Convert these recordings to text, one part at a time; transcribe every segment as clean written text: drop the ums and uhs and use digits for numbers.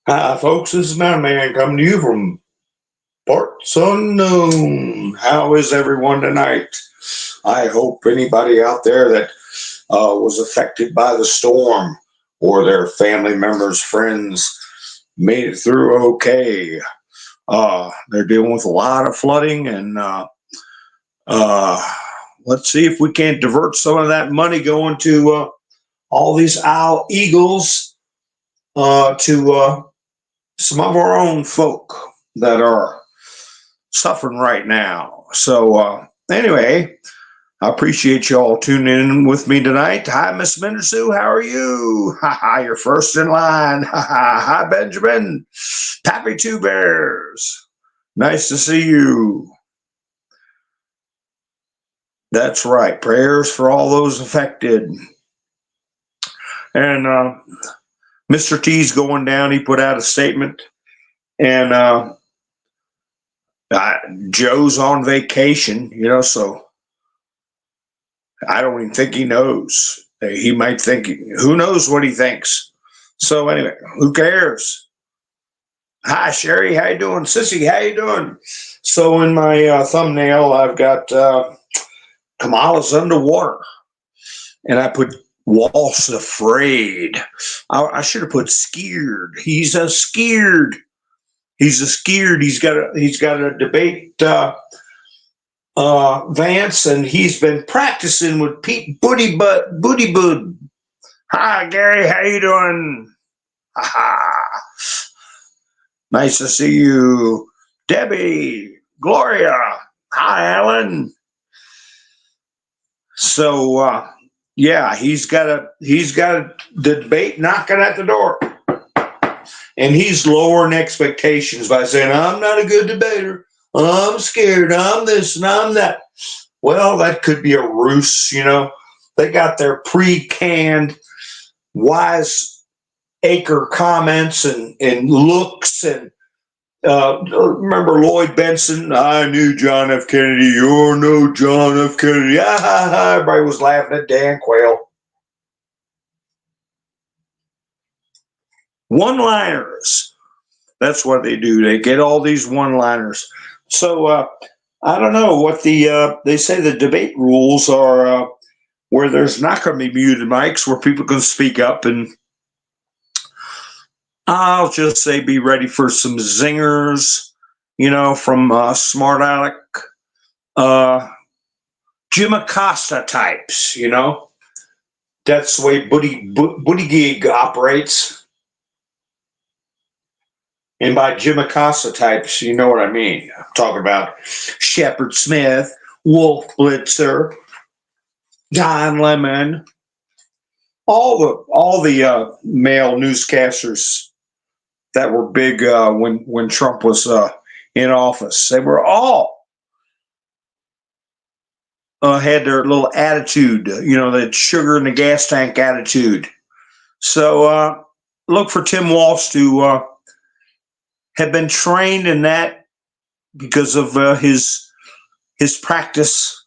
Hi, folks. This is Mountain Man coming to you from parts unknown. How is everyone tonight? I hope anybody out there that was affected by the storm or their family members, friends made it through okay. They're dealing with a lot of flooding, and uh, let's see if we can't divert some of that money going to all these owl eagles to some of our own folk that are suffering right now. So anyway, I appreciate you all tuning in with me tonight. Hi, Miss Mindersu. How are you? Ha ha, you're first in line. Ha ha. Hi, Benjamin. Pappy Two Bears. Nice to see you. That's right. Prayers for all those affected. And Mr. T's going down. He put out a statement. And Joe's on vacation, so I don't even think he knows. He might think, who knows what he thinks. So anyway, who cares? Hi, Sherry. How you doing? Sissy, how you doing? So in my thumbnail, I've got Kamala's underwater. And I put Walz afraid. I should have put scared. He's a scared. He's a scared. He's got a debate Vance, and he's been practicing with Pete Booty Bud. Hi, Gary. How you doing? Ha. Nice to see you, Debbie, Gloria. Hi, Alan. So yeah, he's got a debate knocking at the door. And he's lowering expectations by saying, I'm not a good debater. I'm scared. I'm this and I'm that. Well, that could be a ruse, They got their pre-canned wise acre comments and looks. And remember Lloyd Benson? I knew John F. Kennedy. You're no John F. Kennedy. Ah, ha, ha. Everybody was laughing at Dan Quayle. One-liners. That's what they do. They get all these one-liners. So I don't know what they say the debate rules are where there's not going to be muted mics where people can speak up. And I'll just say be ready for some zingers, from Smart Aleck, Jim Acosta types, That's the way Booty Gig operates. And by Jim Acosta types, you know what I mean. I'm talking about Shepard Smith, Wolf Blitzer, Don Lemon, all the male newscasters that were big when Trump was in office. They were all had their little attitude, that sugar in the gas tank attitude. So look for Tim Walz to have been trained in that because of his practice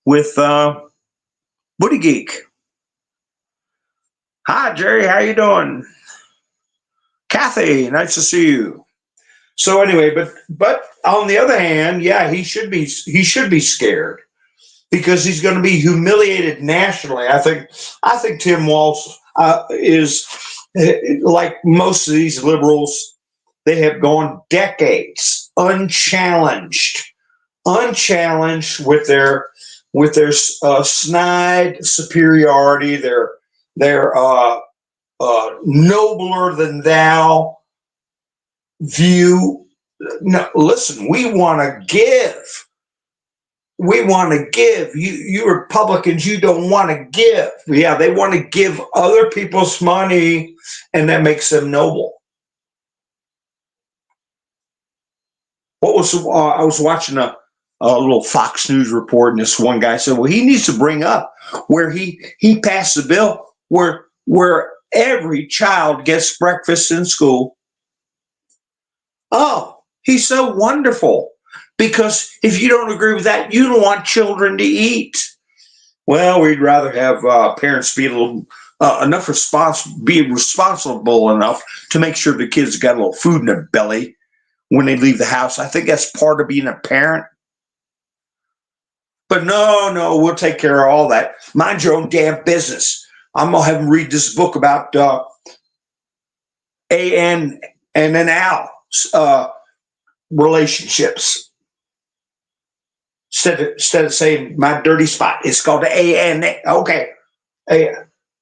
with Booty Geek. Hi, Jerry. How you doing? Kathy, nice to see you. So anyway, but on the other hand, yeah, he should be scared because he's going to be humiliated nationally. I think Tim Walz is like most of these liberals. They have gone decades unchallenged with their snide superiority, their nobler than thou view. No, listen, we want to give. You Republicans, you don't want to give. Yeah, they want to give other people's money, and that makes them noble. I was watching a little Fox News report, and this one guy said, well, he needs to bring up where he passed a bill where every child gets breakfast in school. Oh, he's so wonderful, because if you don't agree with that, you don't want children to eat. Well, we'd rather have parents be a little be responsible enough to make sure the kids got a little food in their belly when they leave the house. I think that's part of being a parent. But no, we'll take care of all that. Mind your own damn business. I'm gonna have them read this book about AN and an Al relationships. Instead of saying my dirty spot, it's called the AN. Okay,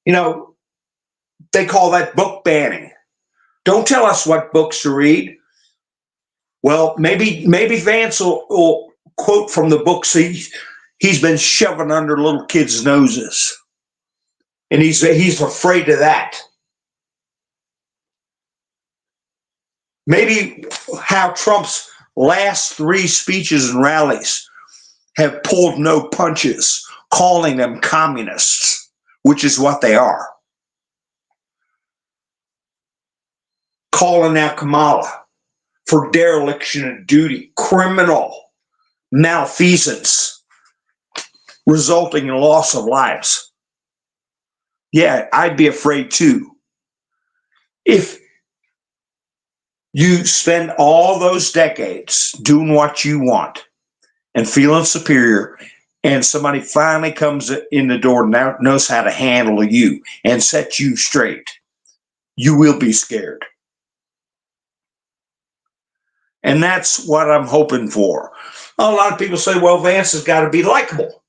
you know, they call that book banning. Don't tell us what books to read. Well, maybe Vance will quote from the books he's been shoving under little kids' noses, and he's afraid of that. Maybe how Trump's last 3 speeches and rallies have pulled no punches, calling them communists, which is what they are. Calling out Kamala for dereliction of duty, criminal malfeasance, resulting in loss of lives. Yeah, I'd be afraid too. If you spend all those decades doing what you want and feeling superior, and somebody finally comes in the door and knows how to handle you and set you straight, you will be scared. And that's what I'm hoping for. A lot of people say, well, Vance has got to be likable.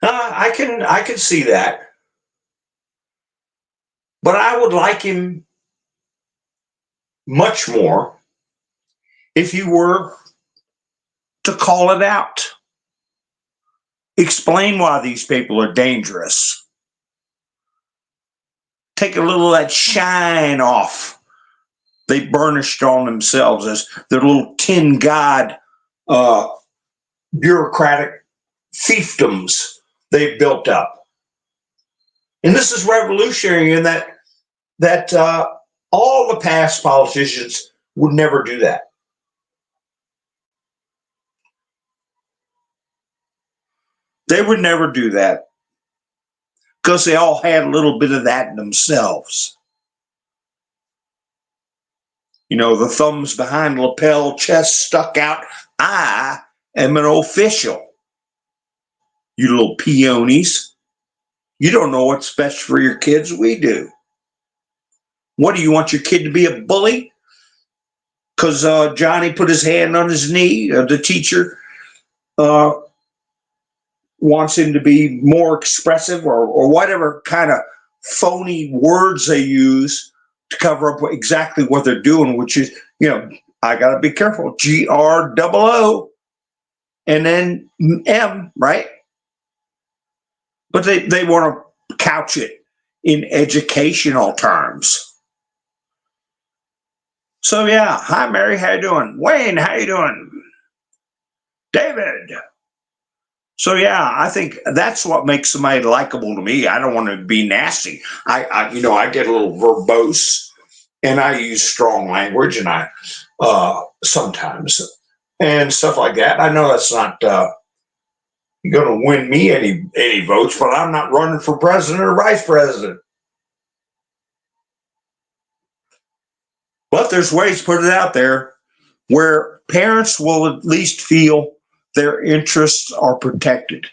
I can see that. But I would like him much more if you were to call it out. Explain why these people are dangerous. Take a little of that shine off they burnished on themselves as their little tin god bureaucratic fiefdoms they've built up. And this is revolutionary in that all the past politicians would never do that. They would never do that because they all had a little bit of that in themselves. You know, the thumbs behind the lapel, chest stuck out. I am an official. You little peonies. You don't know what's best for your kids. We do. What, do you want your kid to be a bully? Because Johnny put his hand on his knee. The teacher wants him to be more expressive, or whatever kind of phony words they use to cover up exactly what they're doing, which is, I got to be careful. GROO and then M, right? But they want to couch it in educational terms. So yeah, hi Mary, how you doing? Wayne, how you doing? David. So yeah, I think that's what makes somebody likable to me. I don't want to be nasty. I get a little verbose, and I use strong language, and I sometimes and stuff like that. I know that's not going to win me any votes, but I'm not running for president or vice president. But there's ways to put it out there where parents will at least feel their interests are protected.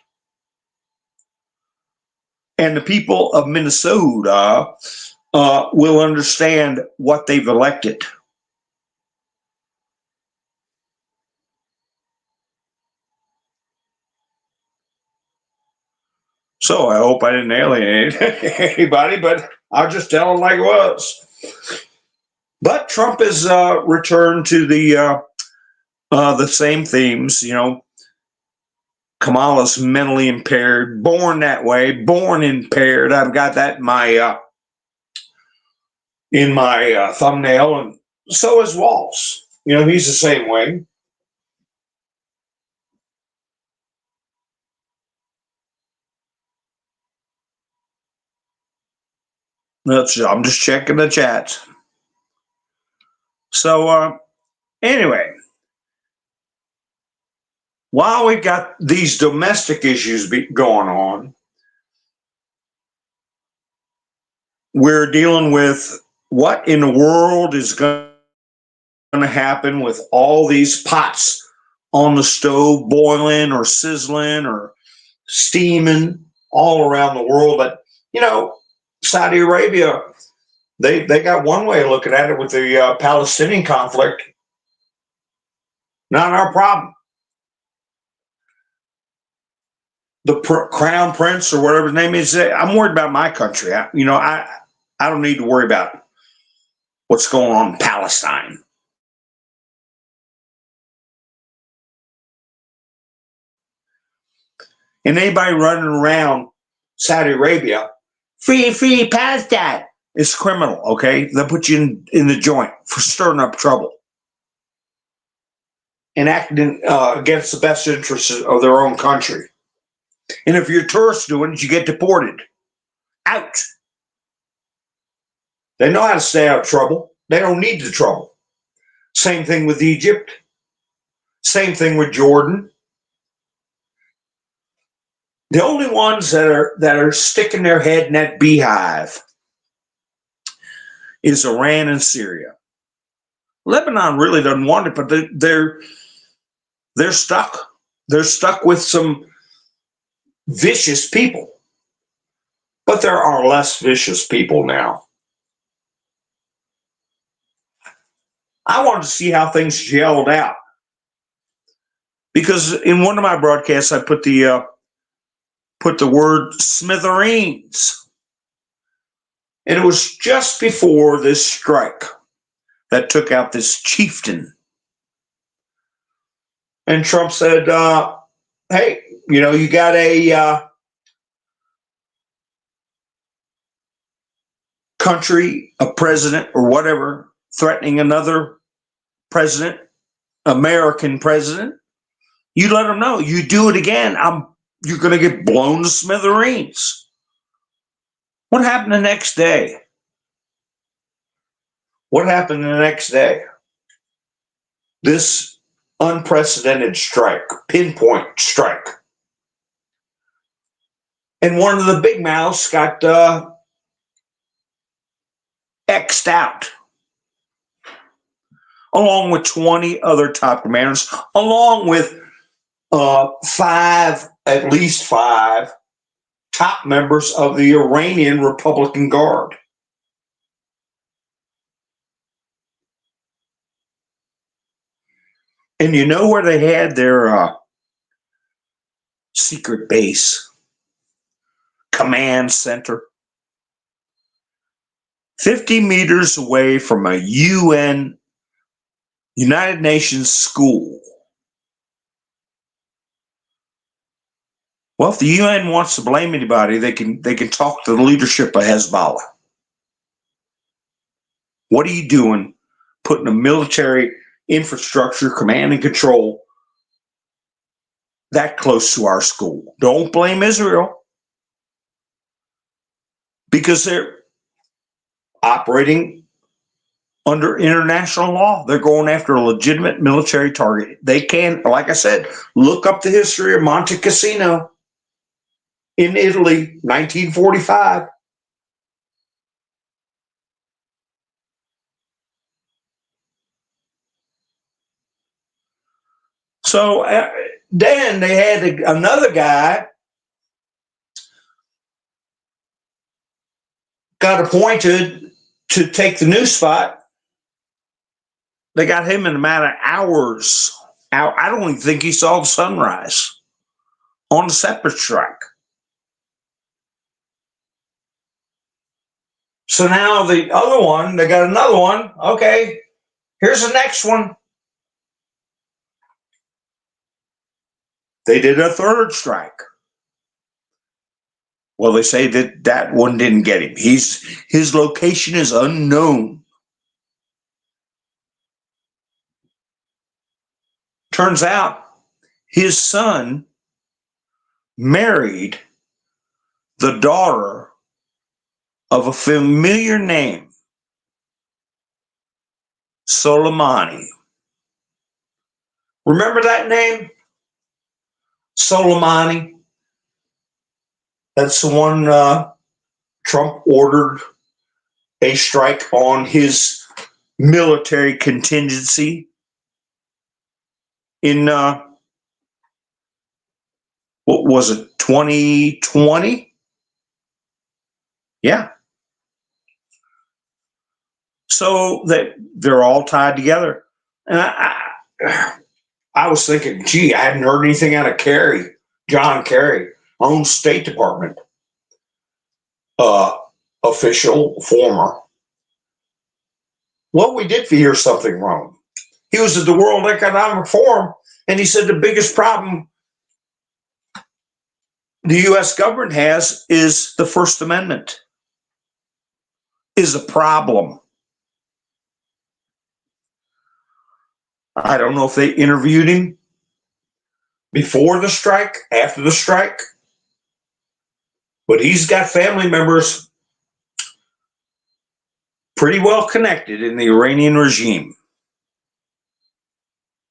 And the people of Minnesota will understand what they've elected. So I hope I didn't alienate anybody, but I'll just tell them like it was. But Trump has returned to the same themes. Kamala's mentally impaired, born that way, born impaired. I've got that in my thumbnail, and so is Walz. He's the same way. I'm just checking the chat. So anyway, while we got these domestic issues going on, we're dealing with what in the world is going to happen with all these pots on the stove boiling or sizzling or steaming all around the world. But, Saudi Arabia, they got one way of looking at it with the Palestinian conflict. Not our problem. The crown prince or whatever his name is, I'm worried about my country. I don't need to worry about what's going on in Palestine. And anybody running around Saudi Arabia, free Palestine, is criminal, okay? They'll put you in the joint for stirring up trouble and acting against the best interests of their own country. And if you're a tourist doing it, you get deported. Out. They know how to stay out of trouble. They don't need the trouble. Same thing with Egypt. Same thing with Jordan. The only ones that are sticking their head in that beehive is Iran and Syria. Lebanon really doesn't want it, but they're stuck. They're stuck with some vicious people. But there are less vicious people now. I wanted to see how things gelled out. Because in one of my broadcasts, I put the word smithereens. And it was just before this strike that took out this chieftain. And Trump said, hey, you got a country, a president or whatever, threatening another president, American president. You let them know. You do it again, you're going to get blown to smithereens. What happened the next day? What happened the next day? This unprecedented strike, pinpoint strike. And one of the big mouths got X'd out, along with 20 other top commanders, along with at least five top members of the Iranian Republican Guard. And you know where they had their secret base, command center? 50 meters away from a United Nations school. Well, if the UN wants to blame anybody, they can talk to the leadership of Hezbollah. What are you doing putting a military infrastructure, command and control that close to our school? Don't blame Israel, because they're operating under international law. They're going after a legitimate military target. They can, like I said, look up the history of Monte Cassino in Italy, 1945. So then they had another guy got appointed to take the new spot. They got him in a matter of hours. I don't even think he saw the sunrise on the separate strike. So now the other one, they got another one. Okay, here's the next one. They did a third strike. Well, they say that one didn't get him. His location is unknown. Turns out his son married the daughter of a familiar name, Soleimani. Remember that name? Soleimani. That's the one Trump ordered a strike on his military contingency in, what was it, 2020? Yeah. So they're all tied together. And I was thinking, gee, I hadn't heard anything out of Kerry, John Kerry, our own State Department official, former. Well, we did hear something wrong. He was at the World Economic Forum, and he said the biggest problem the U.S. government has is the First Amendment is a problem. I don't know if they interviewed him before the strike, after the strike, but he's got family members pretty well connected in the Iranian regime.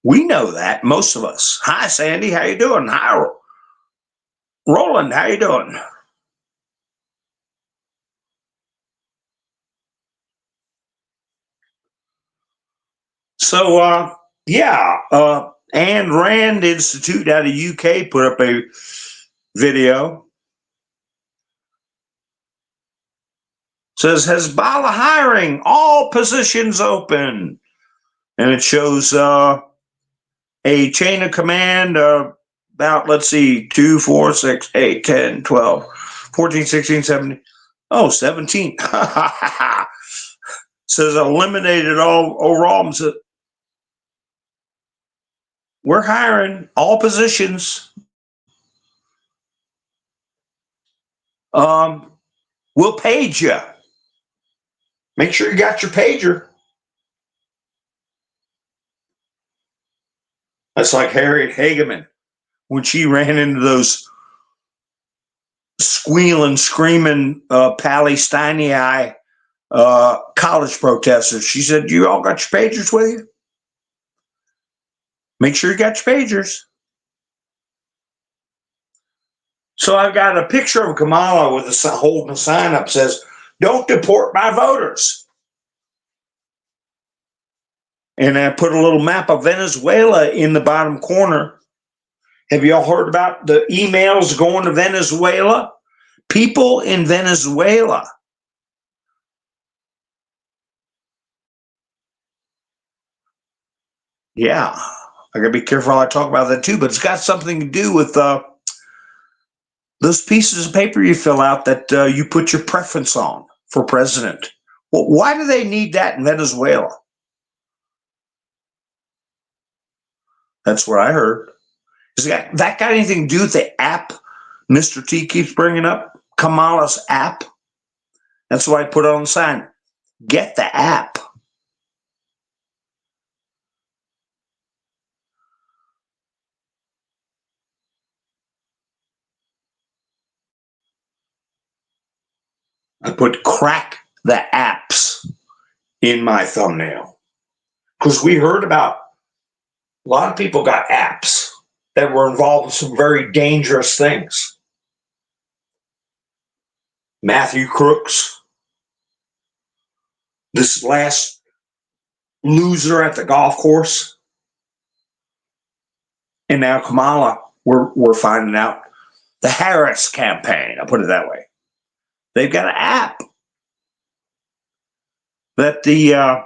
We know that, most of us. Hi, Sandy, how you doing? Hi, Roland, how you doing? So, Ayn Rand Institute out of UK put up a video. Says Hezbollah hiring, all positions open. And it shows a chain of command about, let's see, 2, 4, 6, 8, 10, 12, 14, 16, 17. Oh, 17. Says eliminated all overall. Says, we're hiring all positions. We'll page you. Make sure you got your pager. That's like Harriet Hageman when she ran into those squealing, screaming Palestinian college protesters. She said, "You all got your pagers with you? Make sure you got your pagers." So I've got a picture of Kamala with holding a sign up says, "Don't deport my voters." And I put a little map of Venezuela in the bottom corner. Have you all heard about the emails going to Venezuela? People in Venezuela. Yeah, I gotta be careful how I talk about that too, but it's got something to do with those pieces of paper you fill out that you put your preference on for president. Well, why do they need that in Venezuela? That's what I heard. Has that got anything to do with the app Mr. T keeps bringing up? Kamala's app? That's why I put it on the sign. Get the app. I put crack the apps in my thumbnail because we heard about a lot of people got apps that were involved in some very dangerous things. Matthew Crooks, this last loser at the golf course, and now Kamala, we're finding out the Harris campaign, I'll put it that way. They've got an app that the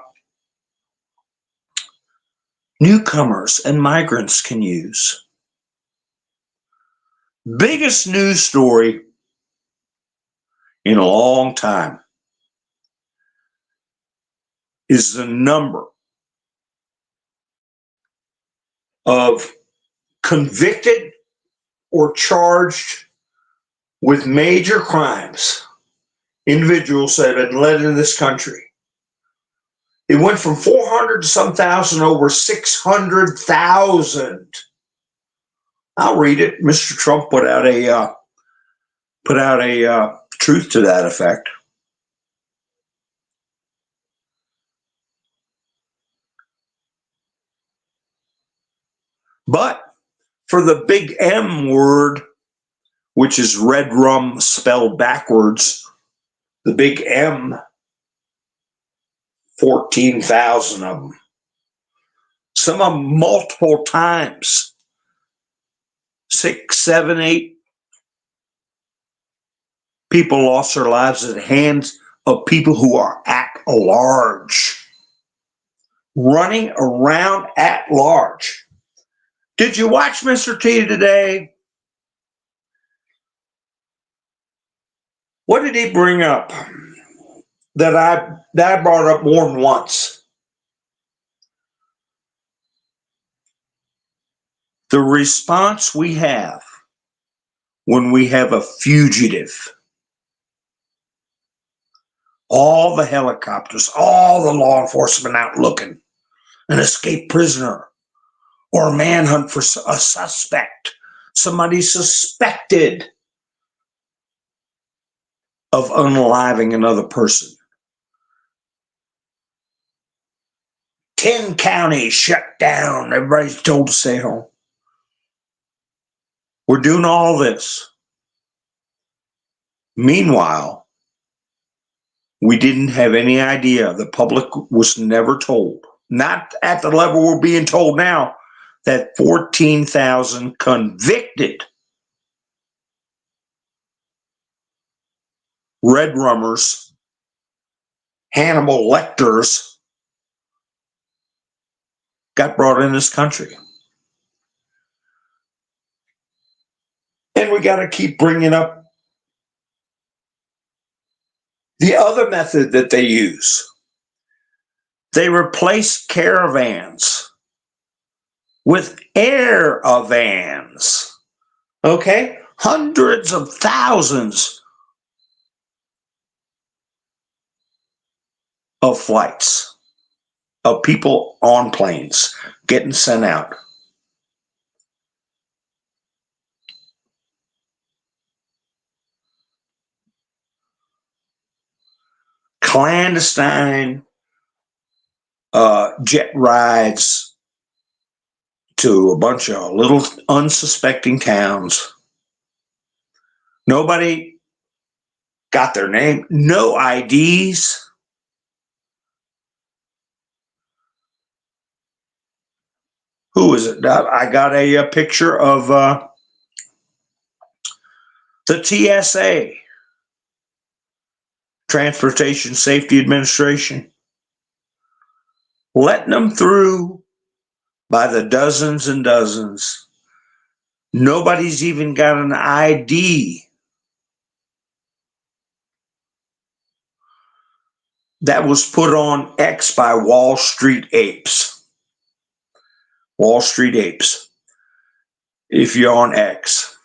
newcomers and migrants can use. Biggest news story in a long time is the number of convicted or charged with major crimes individuals that have been let into this country. It went from 400 to some thousand, over 600,000. I'll read it. Mr. Trump put out a truth to that effect. But for the big M word, which is red rum spelled backwards, the big M, 14,000 of them. Some of them multiple times. 6, 7, 8 people lost their lives at the hands of people who are at large. Running around at large. Did you watch Mr. T today? What did he bring up that I brought up more than once? The response we have when we have a fugitive. All the helicopters, all the law enforcement out looking, an escaped prisoner, or a manhunt for a suspect, somebody suspected of unaliving another person. 10 counties shut down. Everybody's told to stay home. We're doing all this. Meanwhile, we didn't have any idea. The public was never told, not at the level we're being told now, that 14,000 convicted red rummers, Hannibal Lecters, got brought in this country. And we got to keep bringing up the other method that they use. They replace caravans with air-avans. Okay? Hundreds of thousands of flights of people on planes getting sent out. Clandestine jet rides to a bunch of little unsuspecting towns. Nobody got their name, no IDs. Who is it? I got a picture of the TSA, Transportation Safety Administration, letting them through by the dozens and dozens. Nobody's even got an ID. That was put on X by Wall Street apes. Wall Street apes. If you're on X.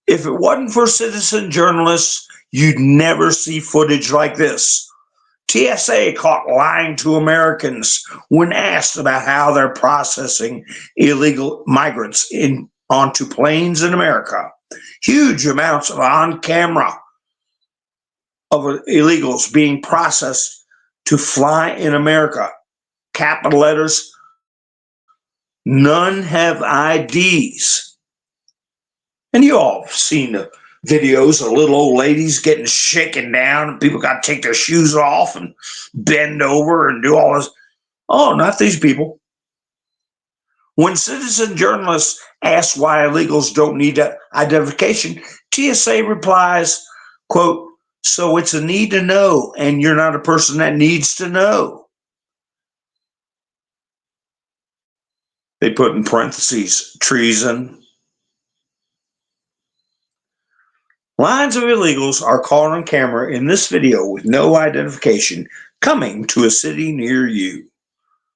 If it wasn't for citizen journalists, you'd never see footage like this. TSA caught lying to Americans when asked about how they're processing illegal migrants onto planes in America. Huge amounts of on-camera of illegals being processed to fly in America. Capital letters, none have IDs. And you all have seen the videos of little old ladies getting shaken down and people got to take their shoes off and bend over and do all this. Oh, not these people. When citizen journalists ask why illegals don't need identification, TSA replies, quote, so it's a need to know, and you're not a person that needs to know. They put in parentheses, treason. Lines of illegals are caught on camera in this video with no identification coming to a city near you.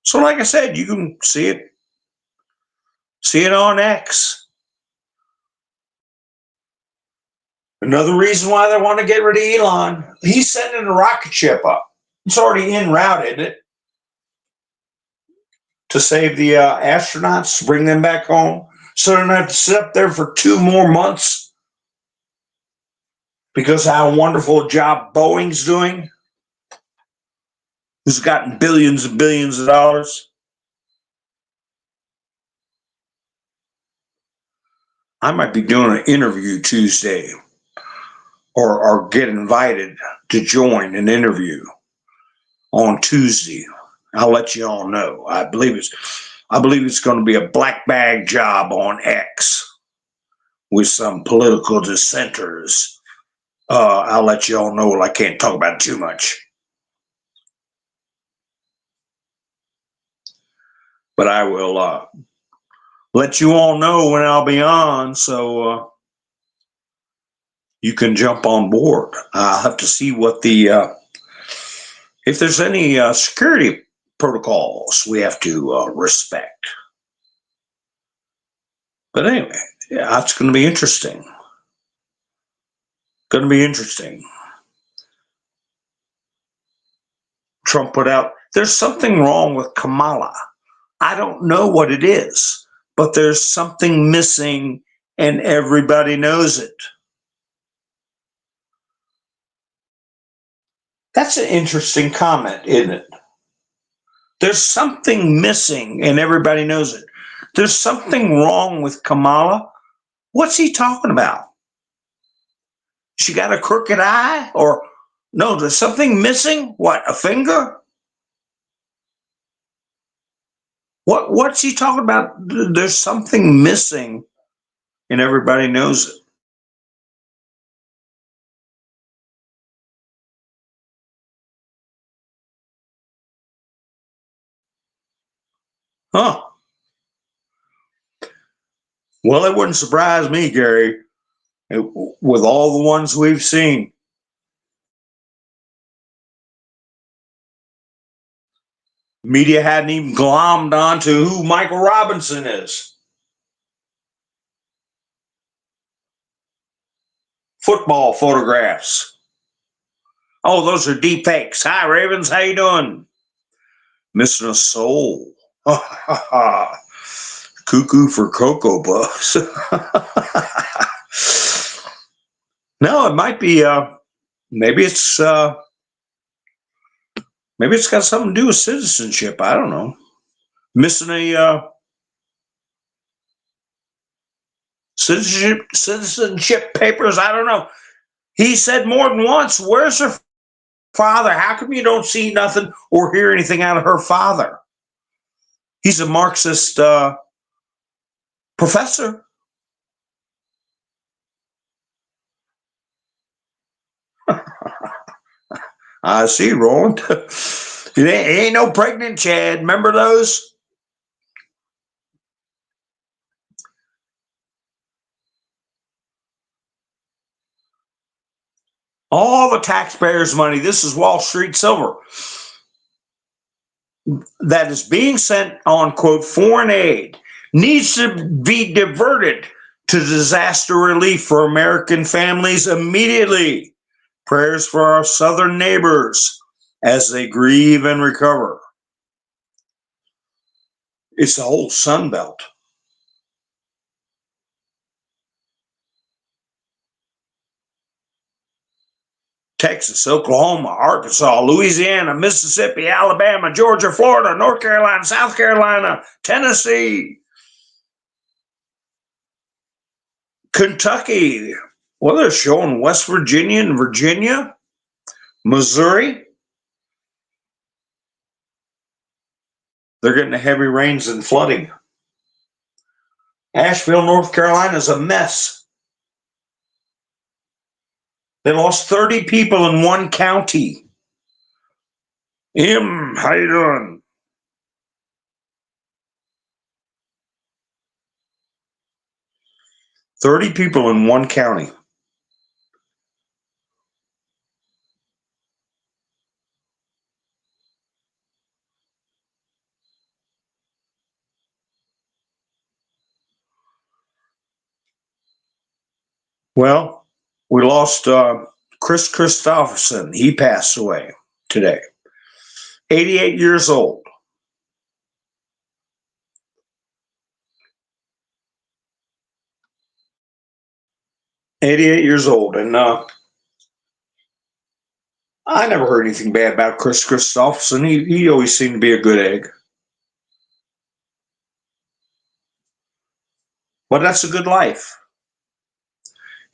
So like I said, you can see it on X. Another reason why they want to get rid of Elon, he's sending a rocket ship up. It's already en route, isn't it? To save the astronauts, bring them back home, so they don't have to sit up there for 2 more months because of how wonderful a job Boeing's doing, who's gotten billions and billions of dollars. I might be doing an interview Tuesday or get invited to join an interview on Tuesday. I'll let you all know. I believe it's going to be a black bag job on X with some political dissenters. I'll let you all know. I can't talk about it too much. But I will let you all know when I'll be on, so you can jump on board. I'll have to see what if there's any security protocols we have to respect. But anyway, yeah, it's going to be interesting. Going to be interesting. Trump put out, there's something wrong with Kamala. I don't know what it is, but there's something missing and everybody knows it. That's an interesting comment, isn't it? There's something missing and everybody knows it. There's something wrong with Kamala. What's he talking about? She got a crooked eye? Or no, there's something missing? What, a finger? What's he talking about? There's something missing and everybody knows it. Huh. Well, it wouldn't surprise me, Gary, with all the ones we've seen. Media hadn't even glommed onto who Michael Robinson is. Football photographs. Oh, those are deep fakes. Hi, Ravens. How you doing? Missing a soul. Cuckoo for Cocoa Puffs. No, it might be. Maybe it's got something to do with citizenship. I don't know. Missing a citizenship papers. I don't know. He said more than once, "Where's her father? How come you don't see nothing or hear anything out of her father?" He's a Marxist professor. I see, Roland. It ain't no pregnant Chad. Remember those? All the taxpayers' money, this is Wall Street silver, that is being sent on, quote, foreign aid, needs to be diverted to disaster relief for American families immediately. Prayers for our southern neighbors as they grieve and recover. It's the whole Sun Belt. Texas, Oklahoma, Arkansas, Louisiana, Mississippi, Alabama, Georgia, Florida, North Carolina, South Carolina, Tennessee, Kentucky. Well, they're showing West Virginia and Virginia, Missouri. They're getting the heavy rains and flooding. Asheville, North Carolina is a mess. They lost 30 people in one county. How you doing? "30 people in one county." Well, we lost Chris Christopherson. He passed away today. 88 years old. 88 years old. And I never heard anything bad about Chris Christopherson. He always seemed to be a good egg. But that's a good life.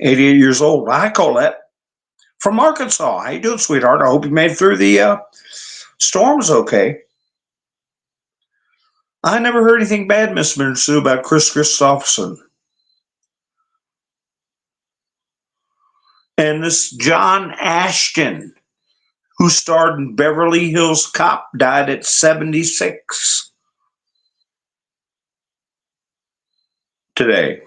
88 years old. I call that. From Arkansas. How you doing, sweetheart? I hope you made it through the Storm's okay. I never heard anything bad, Miss Sue, about Chris Christopherson. And this John Ashton, who starred in Beverly Hills Cop, died at 76 today.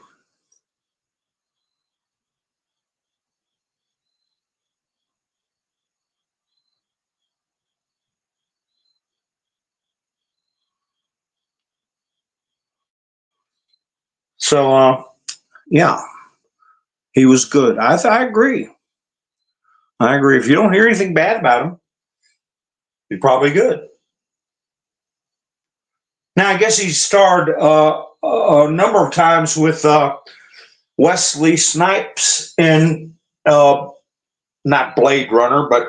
So, yeah, he was good. I agree. I agree. If you don't hear anything bad about him, he's probably good. Now, I guess he starred a number of times with Wesley Snipes in not Blade Runner, but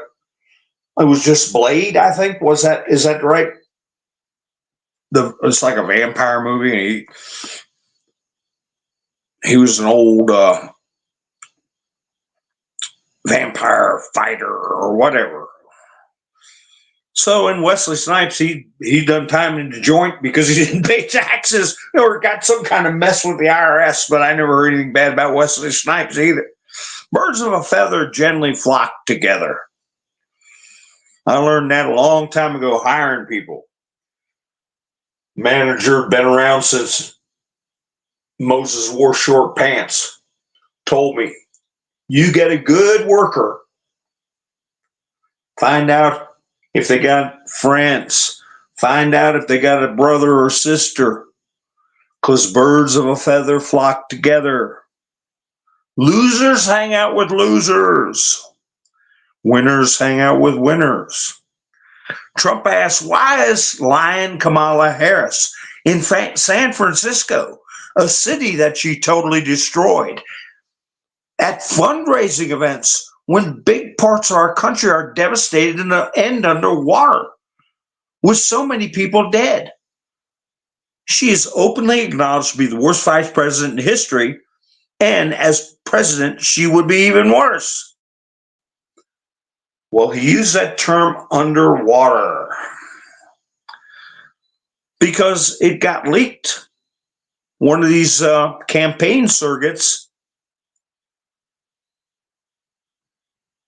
it was just Blade, I think. Is that right? It's like a vampire movie, and he was an old vampire fighter or whatever. So in Wesley Snipes, he done time in the joint because he didn't pay taxes or got some kind of mess with the IRS. But I never heard anything bad about Wesley Snipes either. Birds of a feather generally flock together. I learned that a long time ago hiring people. Manager been around since Moses wore short pants. Told me, you get a good worker. Find out if they got friends. Find out if they got a brother or sister. Because birds of a feather flock together. Losers hang out with losers. Winners hang out with winners. Trump asked, why is lying Kamala Harris in San Francisco, a city that she totally destroyed, at fundraising events when big parts of our country are devastated and underwater, with so many people dead? She is openly acknowledged to be the worst vice president in history, and as president, she would be even worse. Well, he used that term underwater because it got leaked. One of these campaign surrogates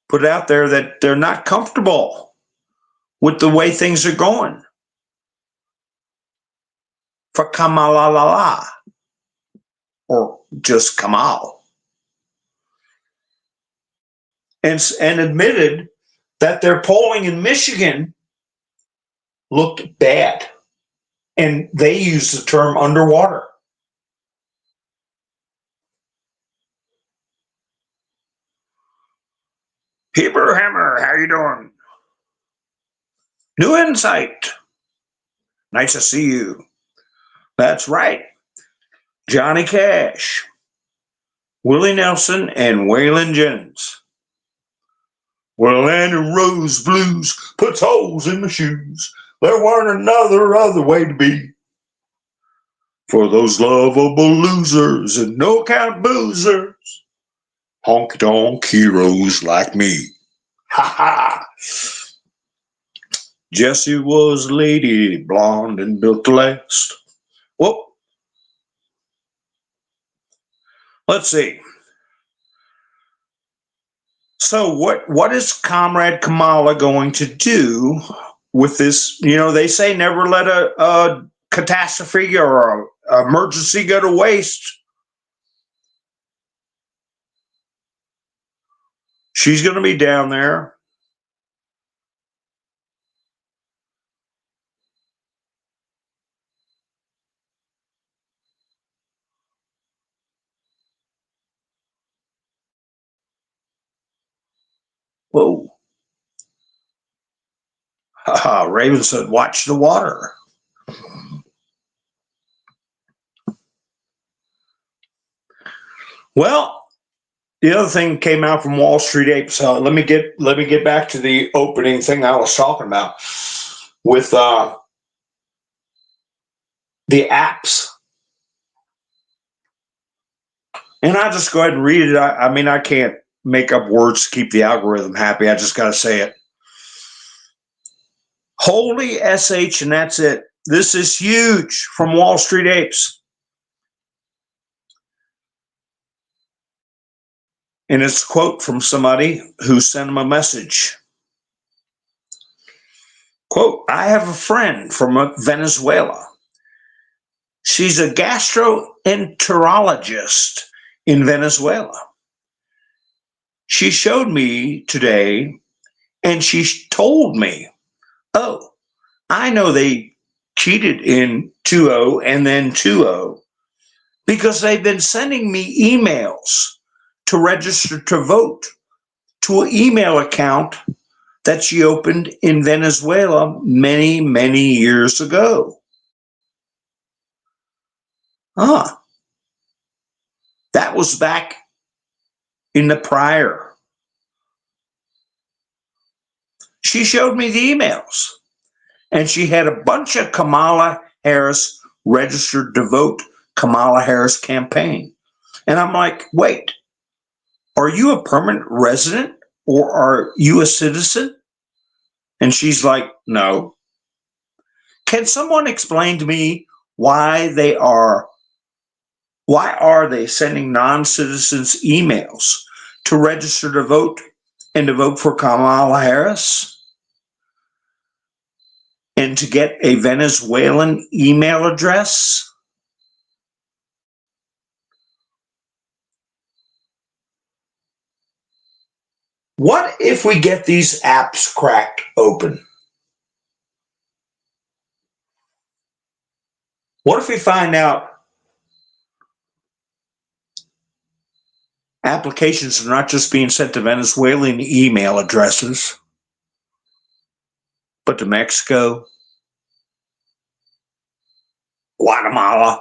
put out there that they're not comfortable with the way things are going for Kamala, or just Kamal, and admitted that their polling in Michigan looked bad, and they used the term underwater. Hebrew Hammer, how you doing? New Insight, nice to see you. That's right, Johnny Cash, Willie Nelson, and Waylon Jennings. Well, Andy Rose Blues puts holes in my shoes. There weren't another other way to be. For those lovable losers and no count boozers, honky tonk heroes like me. Ha ha! Jessie was a lady, blonde and built to last. Whoop. Let's see. So what is Comrade Kamala going to do with this? You know, they say never let a catastrophe or a emergency go to waste. She's going to be down there. Whoa. Raven said, watch the water. Well, the other thing came out from Wall Street Apes. Let me get back to the opening thing I was talking about with the apps. And I'll just go ahead and read it. I mean, I can't make up words to keep the algorithm happy. I just got to say it. Holy SH, and that's it. This is huge from Wall Street Apes. And it's a quote from somebody who sent him a message. Quote, I have a friend from Venezuela. She's a gastroenterologist in Venezuela. She showed me today and she told me, oh, I know they cheated in 2-0 and then 2-0 because they've been sending me emails to register to vote to an email account that she opened in Venezuela many, many years ago. That was back in the prior. She showed me the emails, and she had a bunch of Kamala Harris registered to vote Kamala Harris campaign. And I'm like, wait, are you a permanent resident or are you a citizen? And she's like, no. Can someone explain to me why are they sending non-citizens emails to register to vote and to vote for Kamala Harris? And to get a Venezuelan email address? What if we get these apps cracked open? What if we find out applications are not just being sent to Venezuelan email addresses, but to Mexico, Guatemala?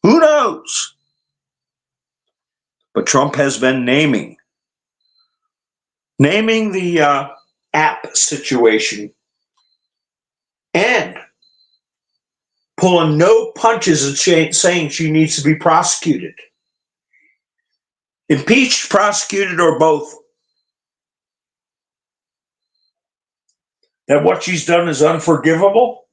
Who knows? But Trump has been naming the app situation and pulling no punches and saying she needs to be prosecuted. Impeached, prosecuted, or both. That what she's done is unforgivable.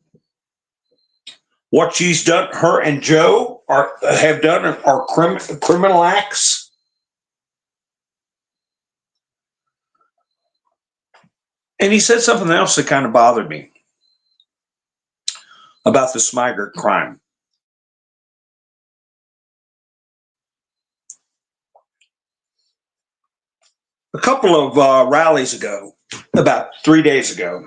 What she's done, her and Joe have done are criminal acts. And he said something else that kind of bothered me about this migrant crime. A couple of rallies ago, about 3 days ago,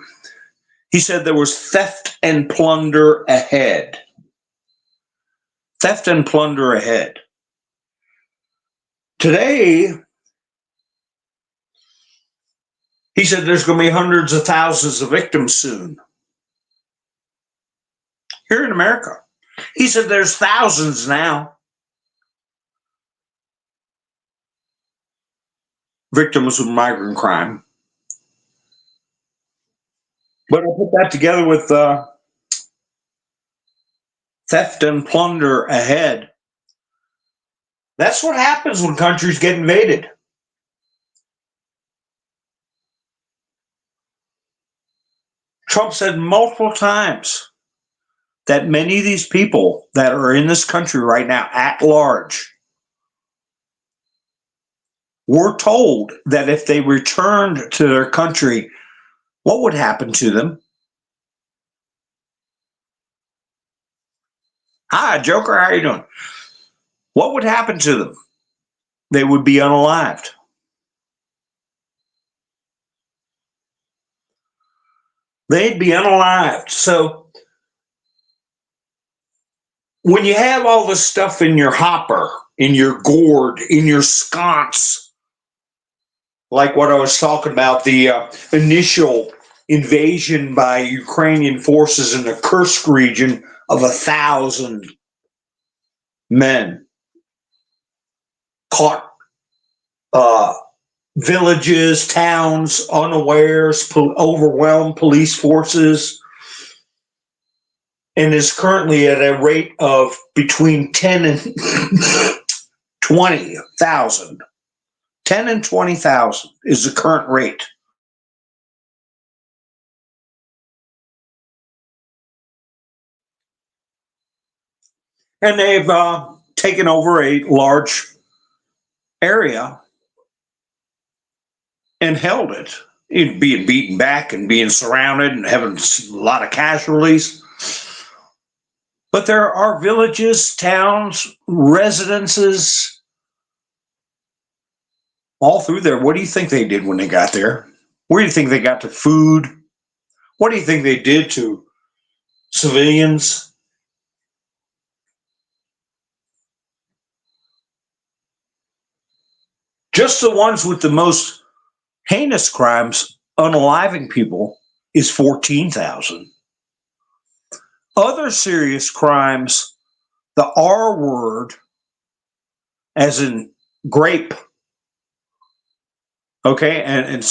he said there was theft and plunder ahead. Theft and plunder ahead. Today, he said there's going to be hundreds of thousands of victims soon. Here in America. He said there's thousands now. Victims of migrant crime. But I put that together with theft and plunder ahead. That's what happens when countries get invaded. Trump said multiple times that many of these people that are in this country right now at large were told that if they returned to their country, what would happen to them? Hi, Joker, how are you doing? What would happen to them? They would be unalived. They'd be unalived. So when you have all this stuff in your hopper, in your gourd, in your sconce, like what I was talking about, the initial invasion by Ukrainian forces in the Kursk region of 1,000 men caught villages, towns, unawares, overwhelmed police forces, and is currently at a rate of between 10 and 20,000. 10 and 20,000 is the current rate. And they've taken over a large area and held it, being beaten back and being surrounded and having a lot of casualties. But there are villages, towns, residences all through there. What do you think they did when they got there? Where do you think they got their food? What do you think they did to civilians? Just the ones with the most heinous crimes, unaliving people, is 14,000. Other serious crimes, the R word, as in grape, okay, and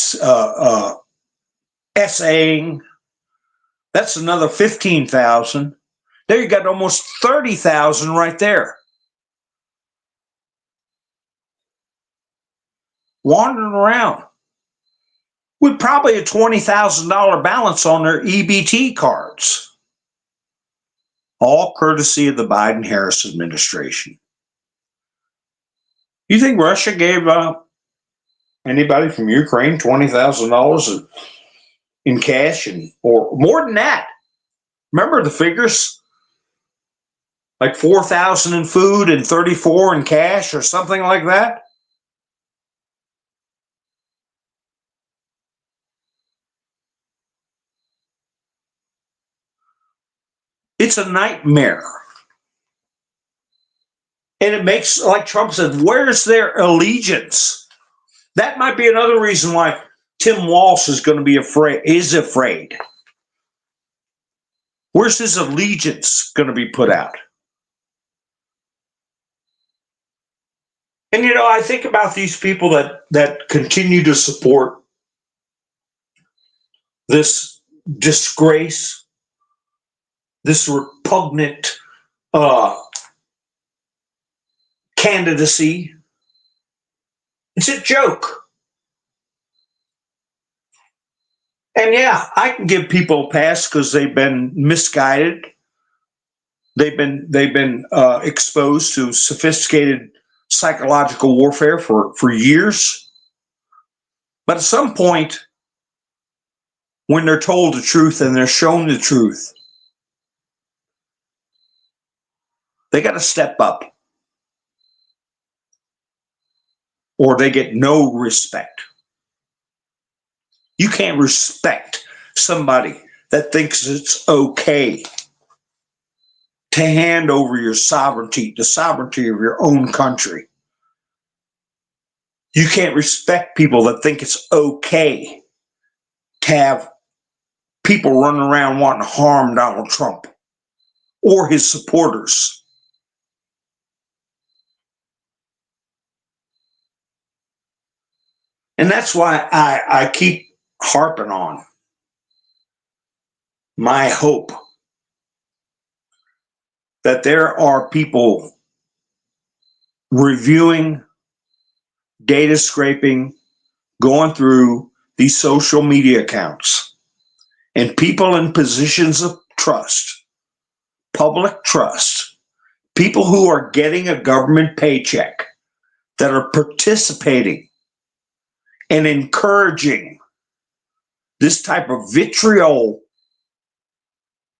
essaying, that's another 15,000. There you got almost 30,000 right there. Wandering around with probably a $20,000 balance on their EBT cards. All courtesy of the Biden-Harris administration. You think Russia gave anybody from Ukraine $20,000 in cash, or more than that? Remember the figures? Like 4,000 in food and 34 in cash or something like that? It's a nightmare. And it makes, like Trump said, where's their allegiance? That might be another reason why Tim Walz is going to be afraid. Where's his allegiance going to be put out? And, I think about these people that continue to support this disgrace, this repugnant candidacy. It's a joke. And yeah, I can give people a pass because they've been misguided. They've been exposed to sophisticated psychological warfare for years. But at some point, when they're told the truth and they're shown the truth, they got to step up, or they get no respect. You can't respect somebody that thinks it's okay to hand over your sovereignty, the sovereignty of your own country. You can't respect people that think it's okay to have people running around wanting to harm Donald Trump or his supporters. And that's why I keep harping on my hope that there are people reviewing, data scraping, going through these social media accounts, and people in positions of trust, public trust, people who are getting a government paycheck, that are participating and encouraging this type of vitriol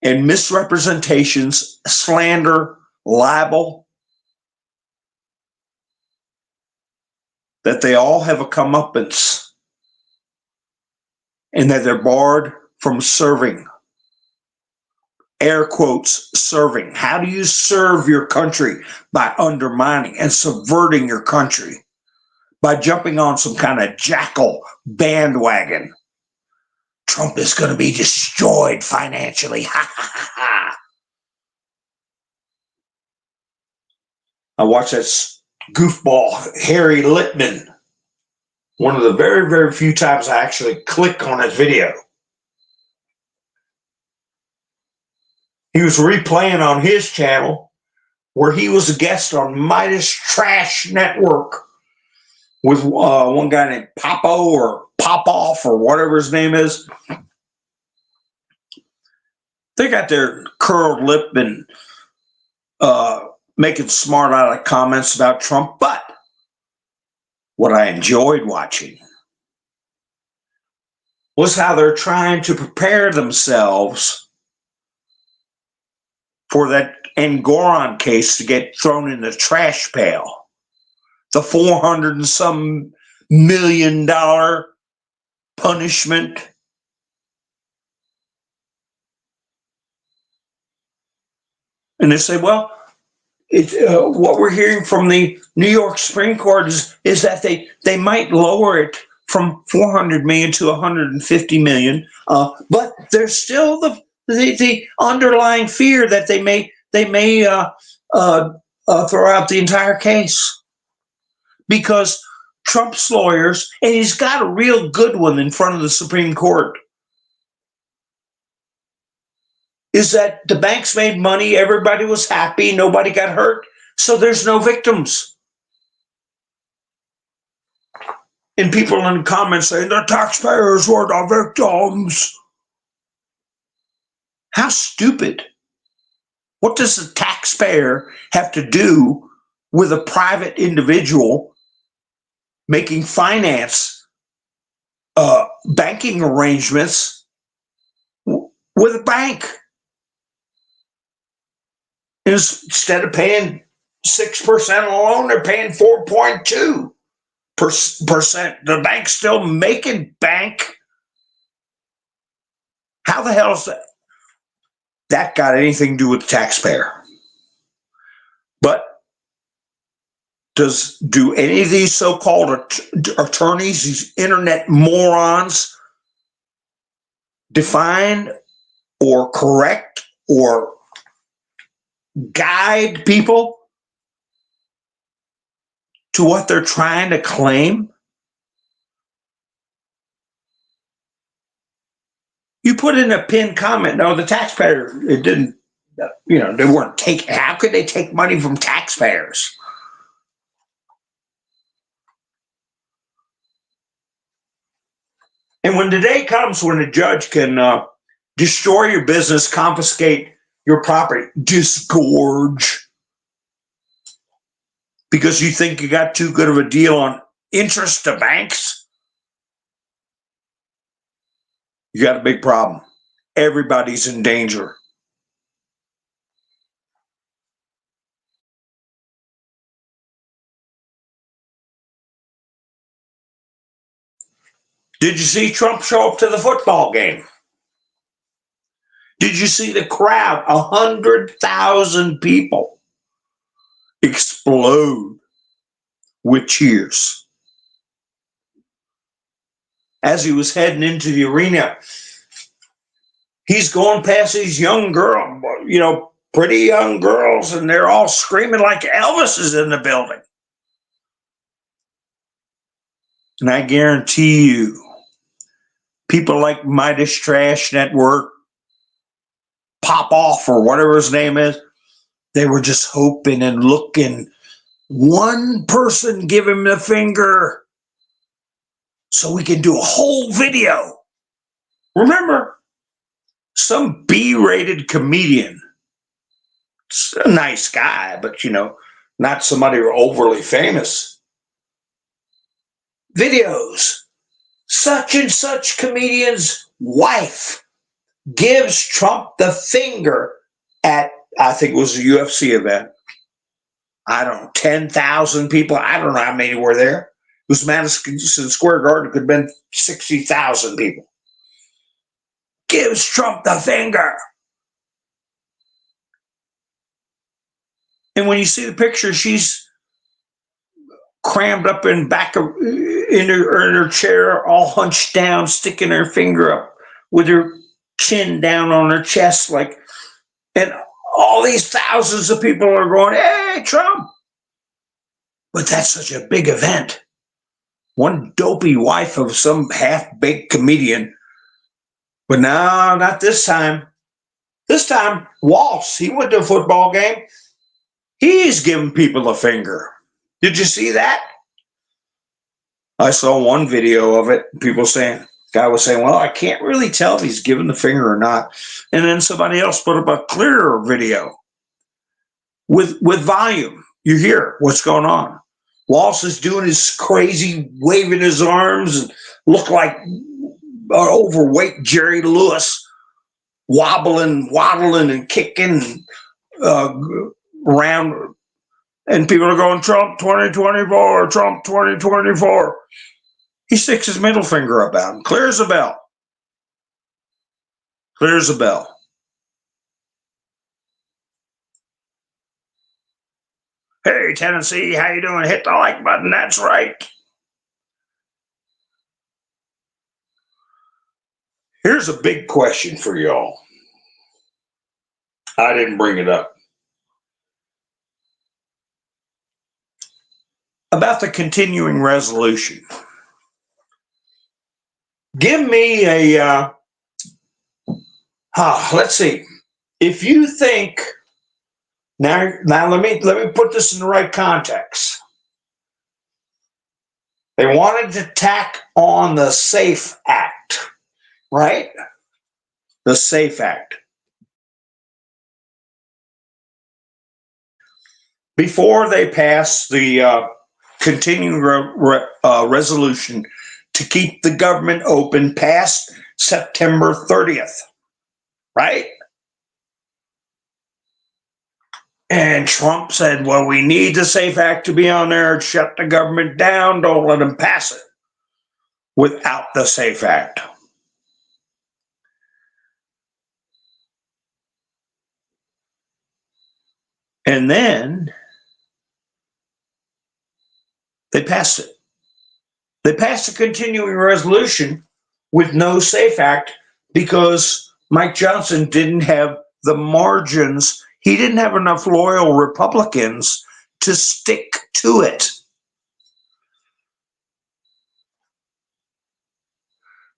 and misrepresentations, slander, libel, that they all have a comeuppance and that they're barred from serving. Air quotes, serving. How do you serve your country? By undermining and subverting your country, by jumping on some kind of jackal bandwagon. Trump is going to be destroyed financially. Ha ha ha ha. I watched that goofball, Harry Litman, one of the very, very few times I actually click on his video. He was replaying on his channel where he was a guest on Midas Trash Network with one guy named Popo or Popoff or whatever his name is. They got their curled lip and making smart aleck comments about Trump, but what I enjoyed watching was how they're trying to prepare themselves for that Engoron case to get thrown in the trash pail. The $400 and some million punishment. And they say, well, what we're hearing from the New York Supreme Court is that they might lower it from 400 million to 150 million, but there's still the underlying fear that they may throw out the entire case because Trump's lawyers, and he's got a real good one in front of the Supreme Court, is that the banks made money, everybody was happy, nobody got hurt, so there's no victims. And people in the comments saying the taxpayers were the victims. How stupid. What does the taxpayer have to do with a private individual making banking arrangements with a bank? Instead of paying 6% on a loan, they're paying 4.2%. The bank's still making bank. How the hell is that got anything to do with the taxpayer? But do any of these so-called attorneys, these internet morons, define or correct or guide people to what they're trying to claim? You put in a pinned comment, no, the taxpayer, it didn't, they weren't taking, how could they take money from taxpayers? And when the day comes when a judge can destroy your business, confiscate your property, disgorge, because you think you got too good of a deal on interest to banks, you got a big problem. Everybody's in danger. Did you see Trump show up to the football game? Did you see the crowd? 100,000 people explode with cheers. As he was heading into the arena, he's going past these young girls, pretty young girls, and they're all screaming like Elvis is in the building. And I guarantee you, people like Midas Trash Network, Pop Off, or whatever his name is, they were just hoping and looking. One person give him the finger so we can do a whole video. Remember, some B-rated comedian, a nice guy, but not somebody overly famous. Videos. Such and such comedian's wife gives Trump the finger at, I think it was a UFC event. I don't know, 10,000 people. I don't know how many were there. It was Madison Square Garden. It could have been 60,000 people. Gives Trump the finger. And when you see the picture, she's crammed up in her chair, all hunched down, sticking her finger up with her chin down on her chest, and all these thousands of people are going, "Hey, Trump!" But that's such a big event. One dopey wife of some half-baked comedian. But no, not this time. This time, Walz, he went to a football game. He's giving people a finger. Did you see that? I saw one video of it. Guy was saying, well, I can't really tell if he's giving the finger or not. And then somebody else put up a clearer video. with volume. You hear what's going on. Walz is doing his crazy, waving his arms and look like overweight Jerry Lewis, wobbling, waddling, and kicking around. And people are going, Trump 2024, Trump 2024. He sticks his middle finger up at him, clears a bell. Clears a bell. Hey, Tennessee, how you doing? Hit the like button. That's right. Here's a big question for y'all. I didn't bring it up. About the continuing resolution. Give me a, let's see. If you think, now let me put this in the right context. They wanted to tack on the SAFE Act, right? The SAFE Act. Before they passed the continuing resolution to keep the government open past September 30th, right? And Trump said, well, we need the SAFE Act to be on there. Shut the government down. Don't let them pass it without the SAFE Act. And then they passed it. They passed a continuing resolution with no SAFE Act because Mike Johnson didn't have the margins. He didn't have enough loyal Republicans to stick to it.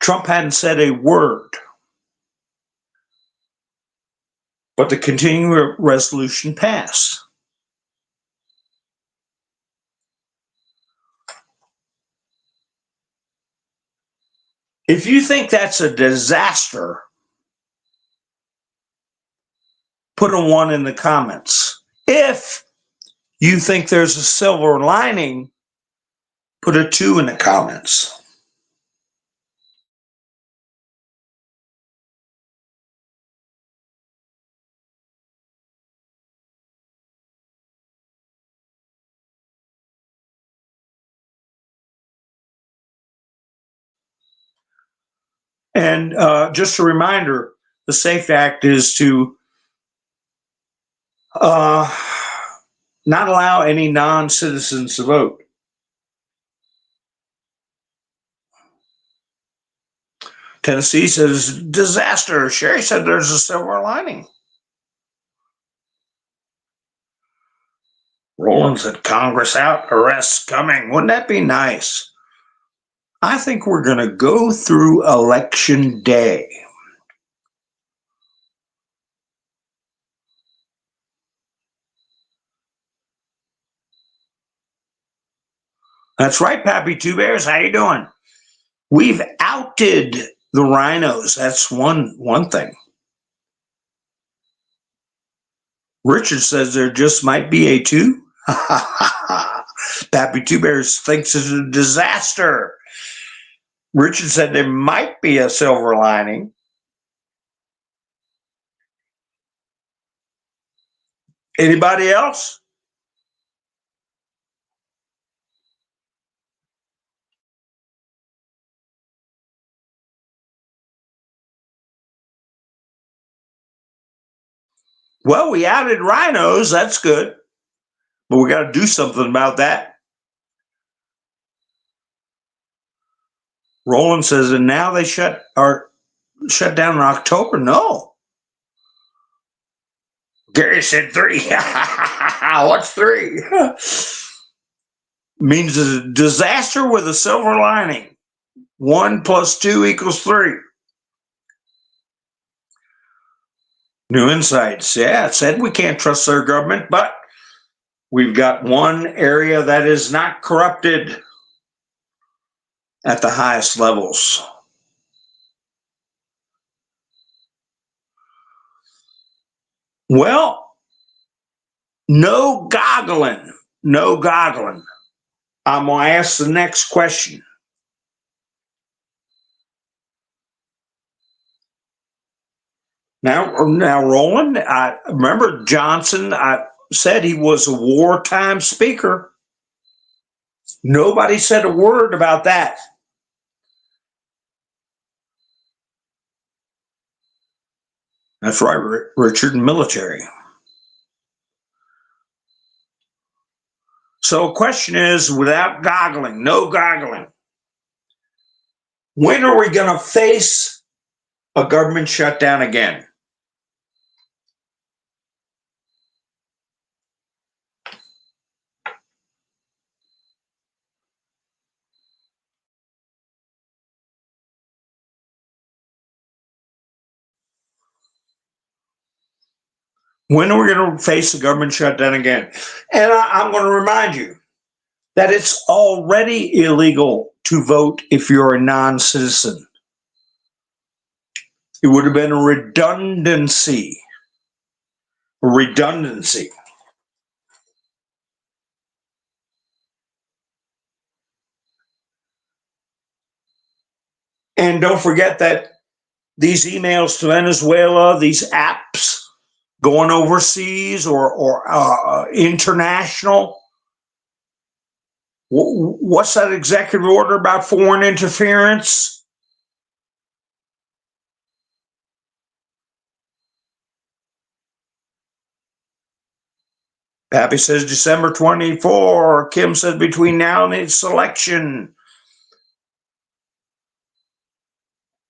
Trump hadn't said a word, but the continuing resolution passed. If you think that's a disaster, put a 1 in the comments. If you think there's a silver lining, put a 2 in the comments. And just a reminder, the SAFE Act is to not allow any non-citizens to vote. Tennessee says, disaster. Sherry said there's a silver lining. Roland said, Congress out, arrests coming. Wouldn't that be nice? I think we're going to go through Election Day. That's right, Pappy Two Bears. How you doing? We've outed the rhinos. That's one thing. Richard says there just might be a 2. Pappy Two Bears thinks it's a disaster. Richard said there might be a silver lining. Anybody else? Well, we outed rhinos. That's good. But we got to do something about that. Roland says, and now they shut down in October? No. Gary said 3. What's 3? Means a disaster with a silver lining. 1 + 2 = 3. New insights. Yeah, it said we can't trust their government, but we've got one area that is not corrupted at the highest levels. Well, No goggling. No goggling. I'm going to ask the next question. Now, Roland, I remember Johnson, I said he was a wartime speaker. Nobody said a word about that. That's right, Richard, military. So the question is, without goggling, no goggling, when are we going to face a government shutdown again? When are we going to face a government shutdown again? And I'm going to remind you that it's already illegal to vote if you're a non-citizen. It would have been a redundancy. Redundancy. And don't forget that these emails to Venezuela, these apps going overseas or international. What's that executive order about foreign interference? Pappy says December 24. Kim says between now and its election.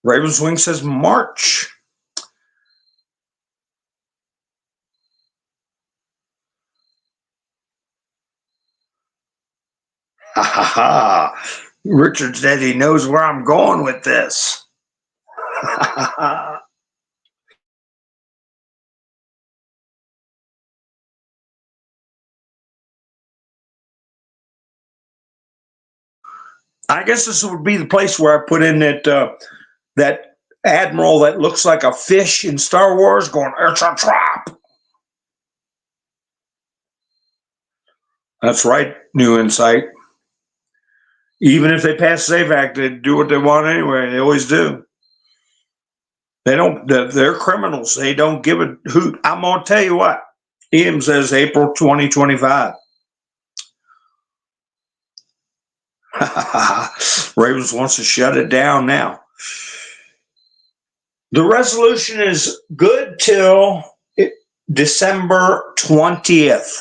Ravenswing says March. Ha ha ha. Richard said he knows where I'm going with this. I guess this would be the place where I put in that admiral that looks like a fish in Star Wars going, it's a trap. That's right, New Insight. Even if they pass the SAFE Act, they do what they want anyway. They always do. They don't, they're criminals. They don't give a hoot. I'm going to tell you what. Ian says April 2025. Ravens wants to shut it down now. The resolution is good till December 20th.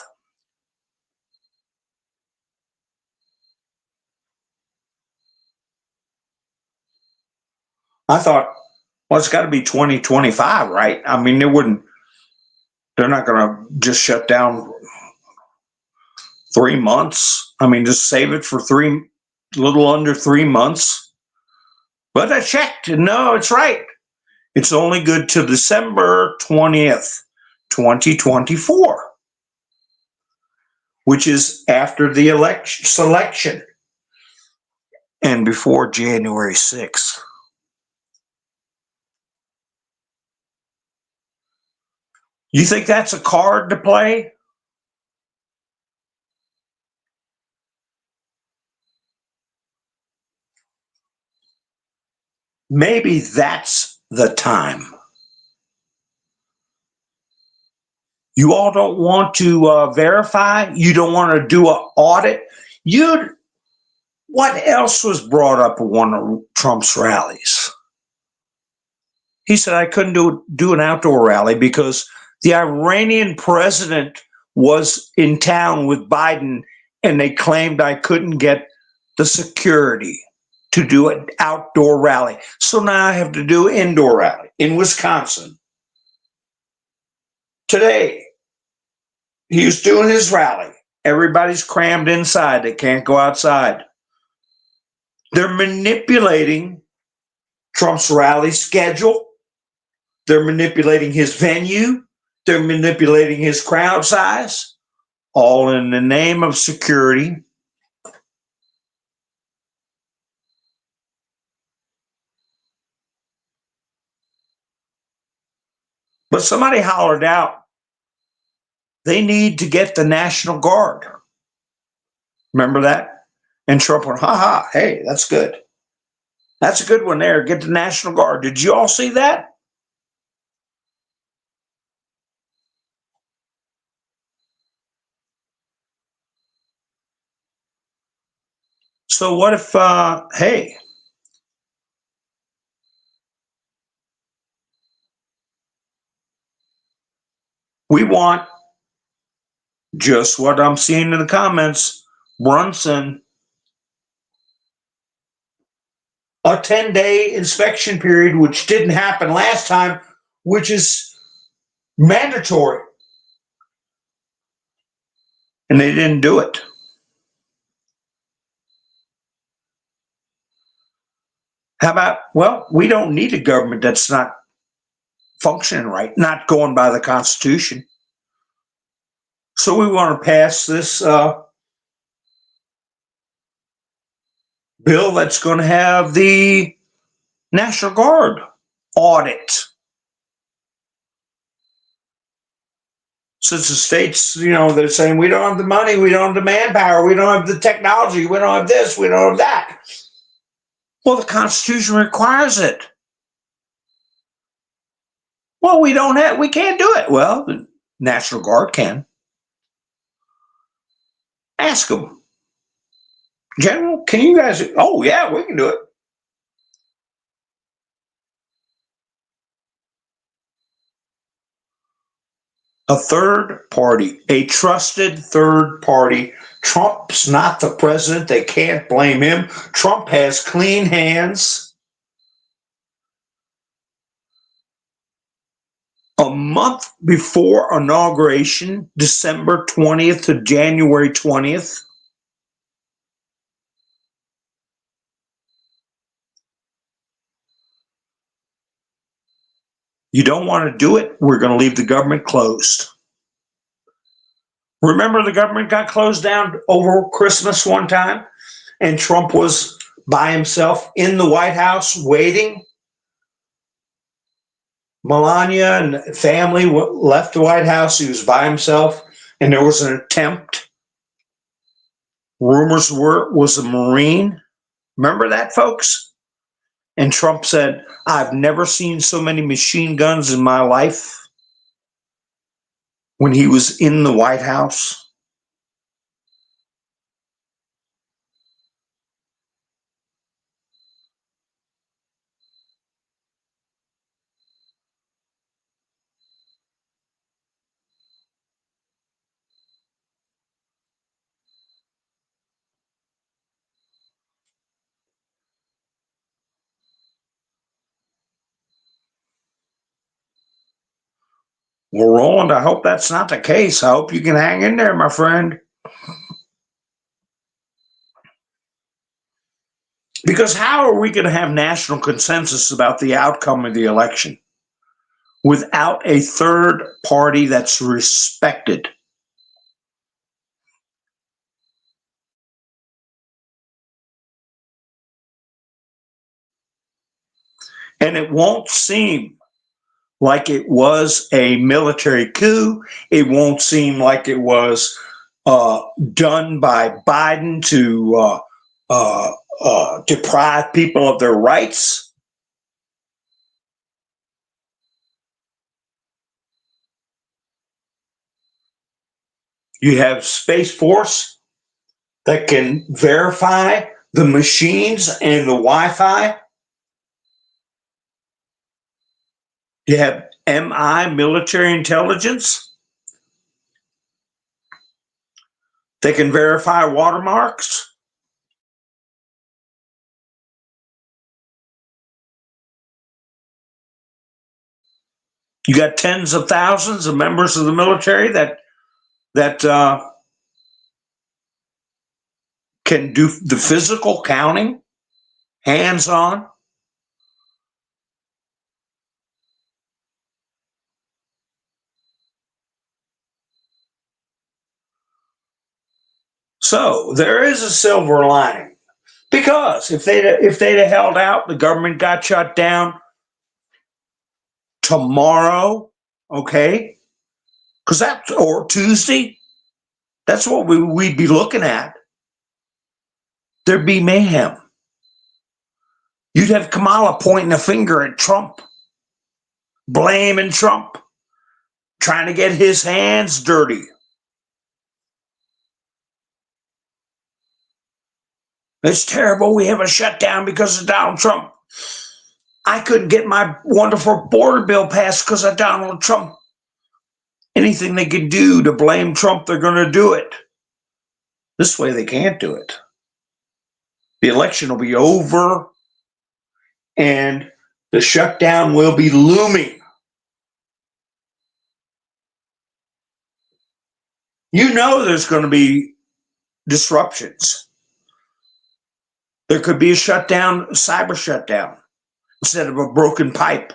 I thought, well, it's got to be 2025, right? I mean, they're not going to just shut down 3 months. I mean, just save it for little under 3 months. But I checked, and no, it's right. It's only good till December 20th, 2024, which is after the selection and before January 6th. You think that's a card to play? Maybe that's the time. You all don't want to verify. You don't want to do an audit. What else was brought up at one of Trump's rallies? He said, I couldn't do an outdoor rally because the Iranian president was in town with Biden and they claimed I couldn't get the security to do an outdoor rally. So now I have to do an indoor rally in Wisconsin. Today, he was doing his rally. Everybody's crammed inside. They can't go outside. They're manipulating Trump's rally schedule. They're manipulating his venue. They're manipulating his crowd size, all in the name of security. But somebody hollered out they need to get the National Guard. Remember that? And Trump went, ha ha, hey, that's good. That's a good one there. Get the National Guard. Did you all see that? So what if, hey, we want just what I'm seeing in the comments, Brunson, a 10-day inspection period, which didn't happen last time, which is mandatory. And they didn't do it. How about, well, we don't need a government that's not functioning right, not going by the Constitution. So we want to pass this bill that's going to have the National Guard audit. Since the states, they're saying we don't have the money, we don't have the manpower, we don't have the technology, we don't have this, we don't have that. Well, the Constitution requires it. Well, we can't do it. Well, the National Guard can. Ask them. General, can you guys? Oh, yeah, we can do it. A third party, a trusted third party. Trump's not the president. They can't blame him. Trump has clean hands. A month before inauguration, December 20th to January 20th, you don't want to do it, we're going to leave the government closed. Remember, the government got closed down over Christmas one time, and Trump was by himself in the White House waiting. Melania and family left the White House. He was by himself, and there was an attempt. Rumors were it was a Marine. Remember that, folks? And Trump said, I've never seen so many machine guns in my life, when he was in the White House. Well, Roland, I hope that's not the case. I hope you can hang in there, my friend. Because how are we going to have national consensus about the outcome of the election without a third party that's respected? And it won't seem like it was a military coup. It won't seem like it was done by Biden to deprive people of their rights. You have Space Force that can verify the machines and the Wi-Fi. You have MI, military intelligence. They can verify watermarks. You got tens of thousands of members of the military that can do the physical counting, hands-on. So there is a silver lining, because if they'd have held out, the government got shut down tomorrow, okay, Because that's, or Tuesday, that's what we'd be looking at. There'd be mayhem. You'd have Kamala pointing a finger at Trump, blaming Trump, trying to get his hands dirty. It's terrible. We have a shutdown because of Donald Trump. I couldn't get my wonderful border bill passed because of Donald Trump. Anything they can do to blame Trump, they're going to do it. This way they can't do it. The election will be over and the shutdown will be looming. You know there's going to be disruptions. There could be a shutdown, a cyber shutdown, instead of a broken pipe.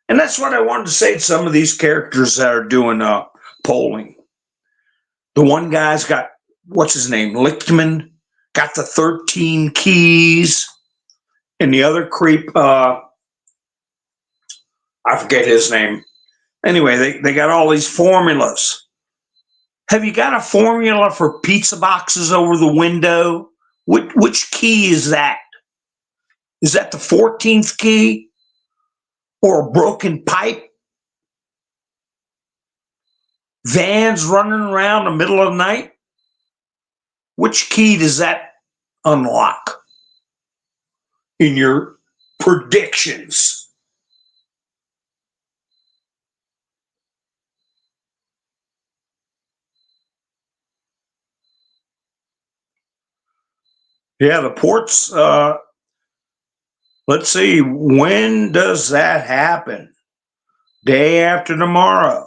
And that's what I wanted to say to some of these characters that are doing polling. The one guy's got, what's his name, Lichtman, got the 13 keys, and the other creep, I forget his name. Anyway, they got all these formulas. Have you got a formula for pizza boxes over the window? Which key is that? Is that the 14th key? Or a broken pipe? Vans running around in the middle of the night? Which key does that unlock in your predictions? Yeah, the ports, let's see, when does that happen? Day after tomorrow.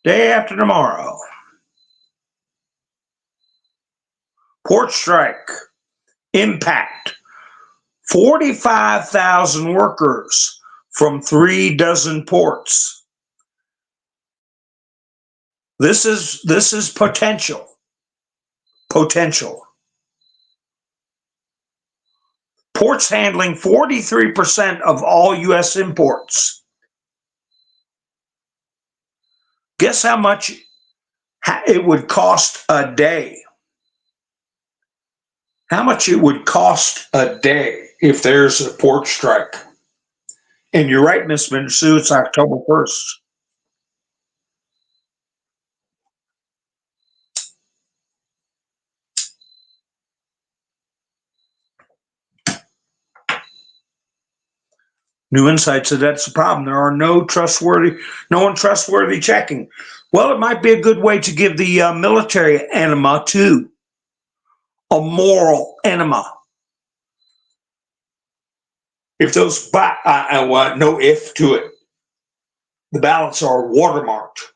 Day after tomorrow. Port strike. Impact. 45,000 workers from 36 ports. This is potential. Potential. Ports handling 43% of all U.S. imports. Guess how much it would cost a day? How much it would cost a day if there's a port strike? And you're right, Miss Sue, it's October 1st. New Insight said that's the problem. There are no one trustworthy checking. Well, it might be a good way to give the military enema too, a moral enema. If those, no if to it, the ballots are watermarked,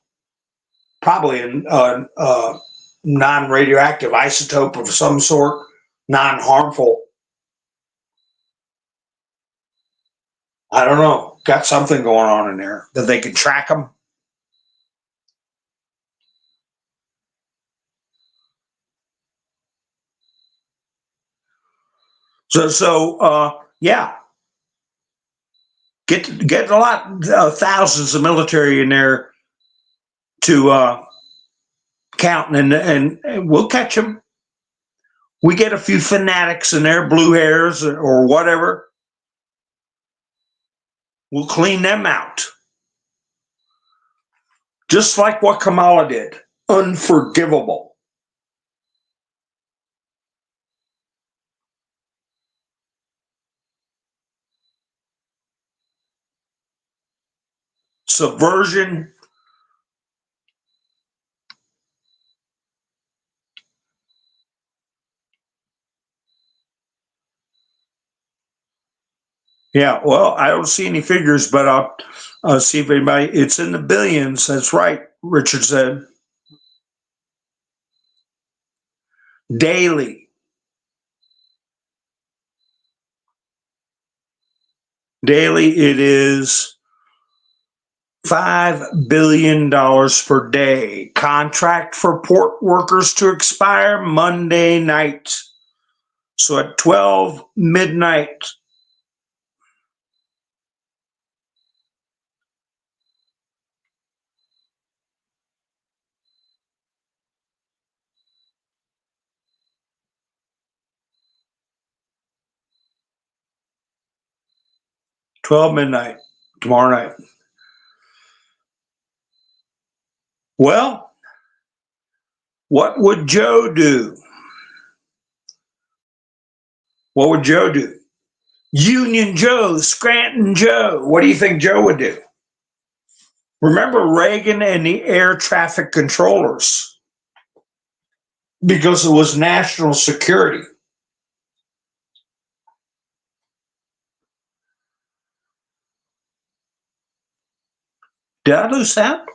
probably a non-radioactive isotope of some sort, non-harmful. I don't know, got something going on in there that they can track them. So yeah, get a lot, thousands of military in there to count, and we'll catch them. We get a few fanatics in there, blue hairs or whatever. We'll clean them out. Just like what Kamala did. Unforgivable. Subversion. Yeah, well, I don't see any figures, but I'll see if anybody, it's in the billions. That's right, Richard said. Daily. Daily, it is $5 billion per day. Contract for port workers to expire Monday night. So at 12 midnight, 12 midnight tomorrow night. Well, what would Joe do? What would Joe do? Union Joe, Scranton Joe. What do you think Joe would do? Remember Reagan and the air traffic controllers, because it was national security. Did I lose that?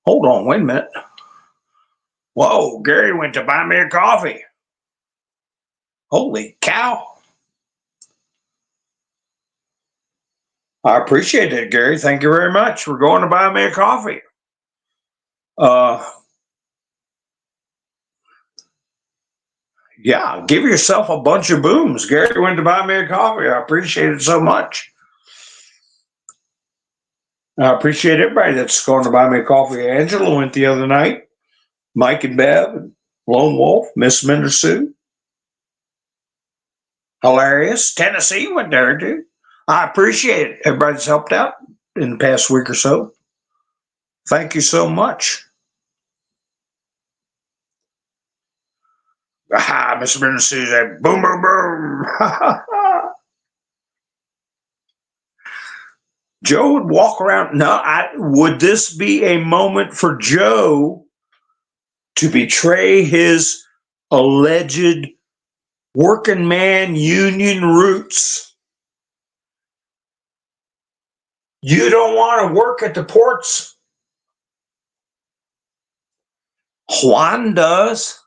Hold on, wait a minute. Whoa, Gary went to buy me a coffee. Holy cow. I appreciate it, Gary. Thank you very much. We're going to buy me a coffee. Yeah, give yourself a bunch of booms. Gary went to buy me a coffee. I appreciate it so much. I appreciate everybody that's going to buy me a coffee. Angela went the other night. Mike and Bev, and Lone Wolf, Miss Minder Sue. Hilarious. Tennessee went there too. I appreciate it. Everybody that's helped out in the past week or so. Thank you so much. Ah, Miss Minder Sue said, boom, boom, boom. Joe would walk around. No, would this be a moment for Joe to betray his alleged working man union roots? You don't want to work at the ports? Juan does.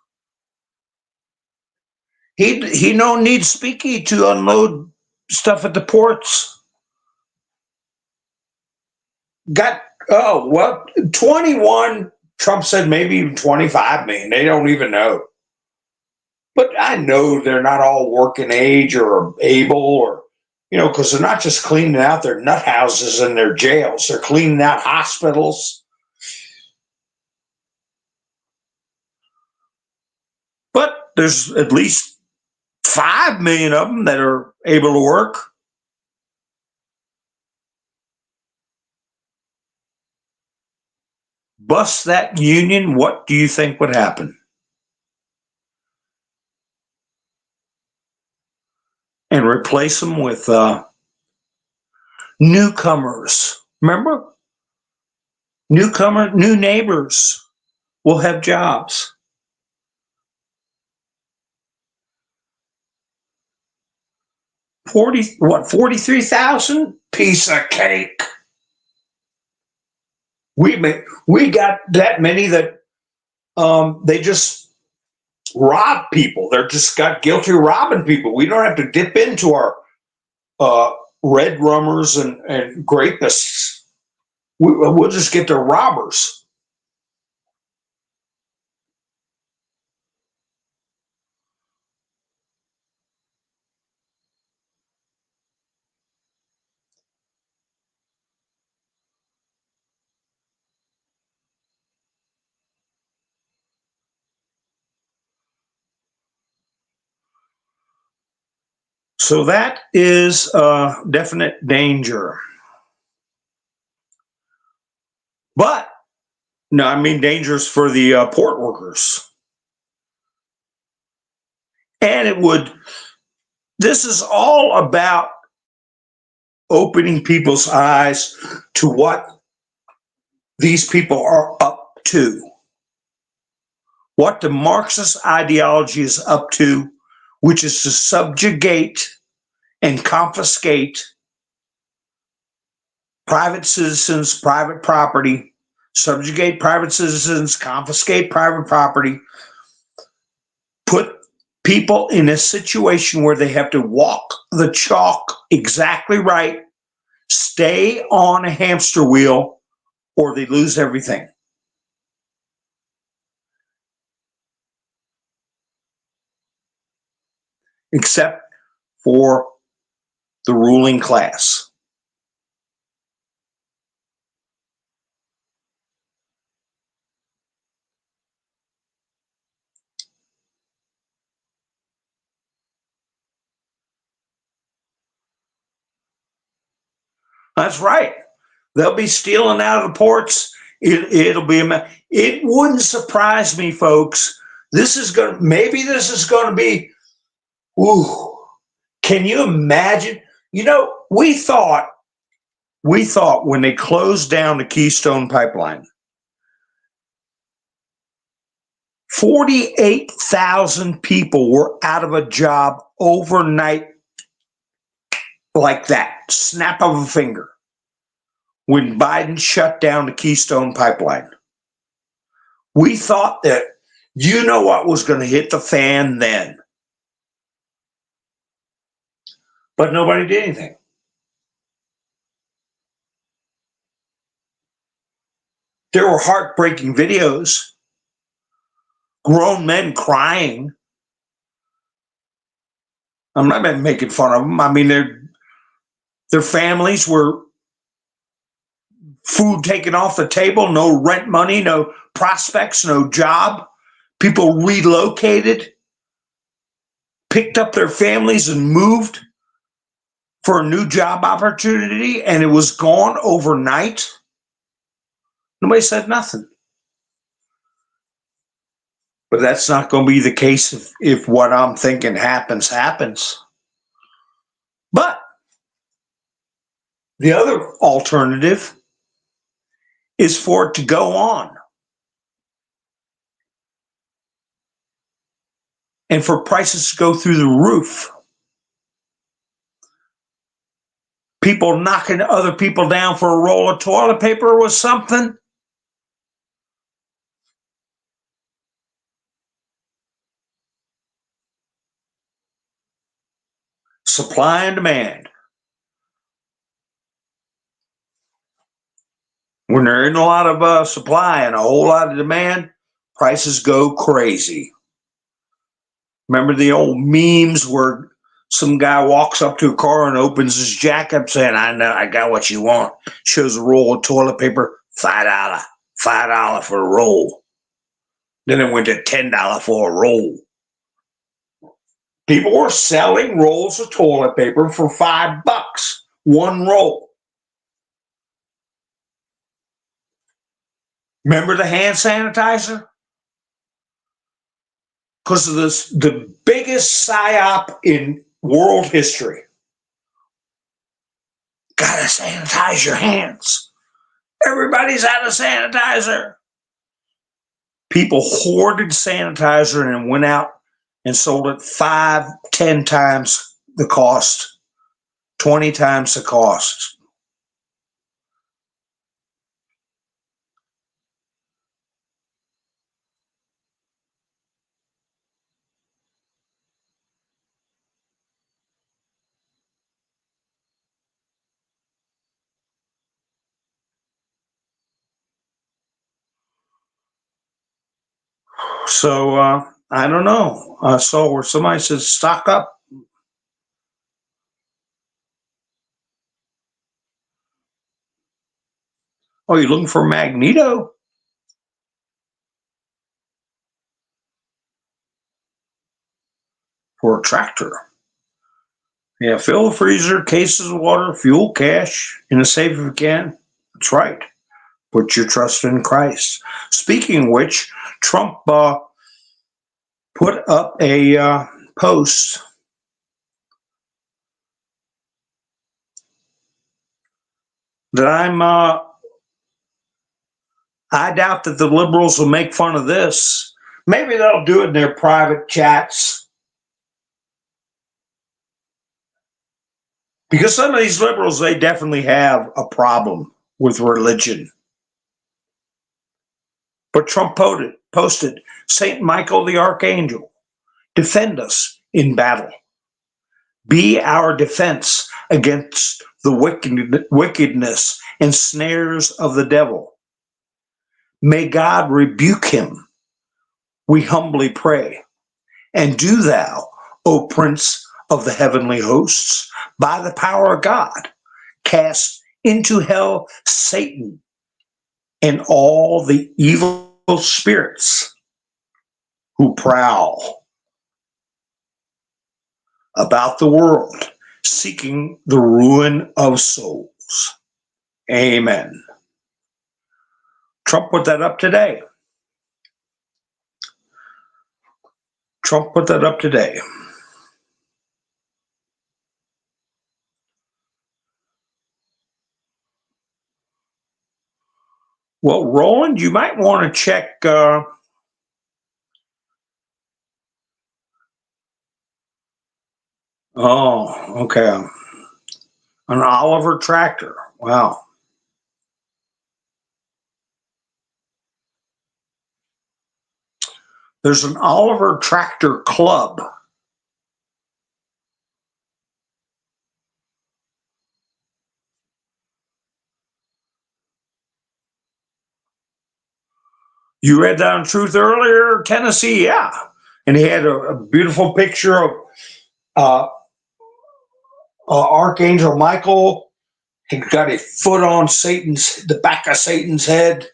He don't need Speaky to unload stuff at the ports. Got 21. Trump said maybe even 25 million. They don't even know. But I know they're not all working age or able, or because they're not just cleaning out their nut houses and their jails. They're cleaning out hospitals. But there's at least 5 million of them that are able to work. Bust that union, what do you think would happen? And replace them with newcomers. Remember? New neighbors will have jobs. What, 43,000? Piece of cake. We got that many that they just rob people. They're just got guilty robbing people. We don't have to dip into our red rummers and grapists. We'll just get the robbers. So that is a definite danger. But no, I mean dangerous for the port workers. And this is all about opening people's eyes to what these people are up to, what the Marxist ideology is up to, which is to subjugate and confiscate private citizens, private property, subjugate private citizens, confiscate private property, put people in a situation where they have to walk the chalk exactly right, stay on a hamster wheel, or they lose everything. Except for the ruling class. That's right. They'll be stealing out of the ports. It'll be it wouldn't surprise me, folks. Maybe this is going to be. Ooh, can you imagine? You know, we thought when they closed down the Keystone Pipeline, 48,000 people were out of a job overnight, like that, snap of a finger, when Biden shut down the Keystone Pipeline. We thought that, you know what was going to hit the fan then. But nobody did anything. There were heartbreaking videos, grown men crying. I'm not making fun of them. I mean, their families were food taken off the table, no rent money, no prospects, no job. People relocated, picked up their families and moved for a new job opportunity, and it was gone overnight. Nobody said nothing. But that's not going to be the case if what I'm thinking happens. But the other alternative is for it to go on and for prices to go through the roof. People knocking other people down for a roll of toilet paper was something. Supply and demand. When there isn't a lot of supply and a whole lot of demand, prices go crazy. Remember the old memes where some guy walks up to a car and opens his jack up saying, I know, I got what you want. Shows a roll of toilet paper, $5 for a roll. Then it went to $10 for a roll. People were selling rolls of toilet paper for $5, one roll. Remember the hand sanitizer? Because of this, the biggest psyop in world history. Gotta sanitize your hands. Everybody's out of sanitizer. People hoarded sanitizer and went out and sold it 5, 10 times the cost, 20 times the cost. So I don't know. I saw where somebody said stock up. Oh, you're looking for Magneto? For a tractor. Yeah, fill the freezer, cases of water, fuel, cash in a safe if you can. That's right. Put your trust in Christ. Speaking of which, Trump put up a post that I doubt that the liberals will make fun of this. Maybe they'll do it in their private chats. Because some of these liberals, they definitely have a problem with religion. But Trump posted, St. Michael the Archangel, defend us in battle. Be our defense against the wickedness and snares of the devil. May God rebuke him, we humbly pray. And do thou, O Prince of the heavenly hosts, by the power of God, cast into hell Satan and all the evil spirits who prowl about the world, seeking the ruin of souls. Amen. Trump put that up today. Trump put that up today. Well, Roland, you might want to check. Oh, okay. An Oliver tractor. Wow. There's an Oliver Tractor Club. You read that on Truth earlier, Tennessee? Yeah. And he had a beautiful picture of uh, Archangel Michael. He got a foot on the back of Satan's head.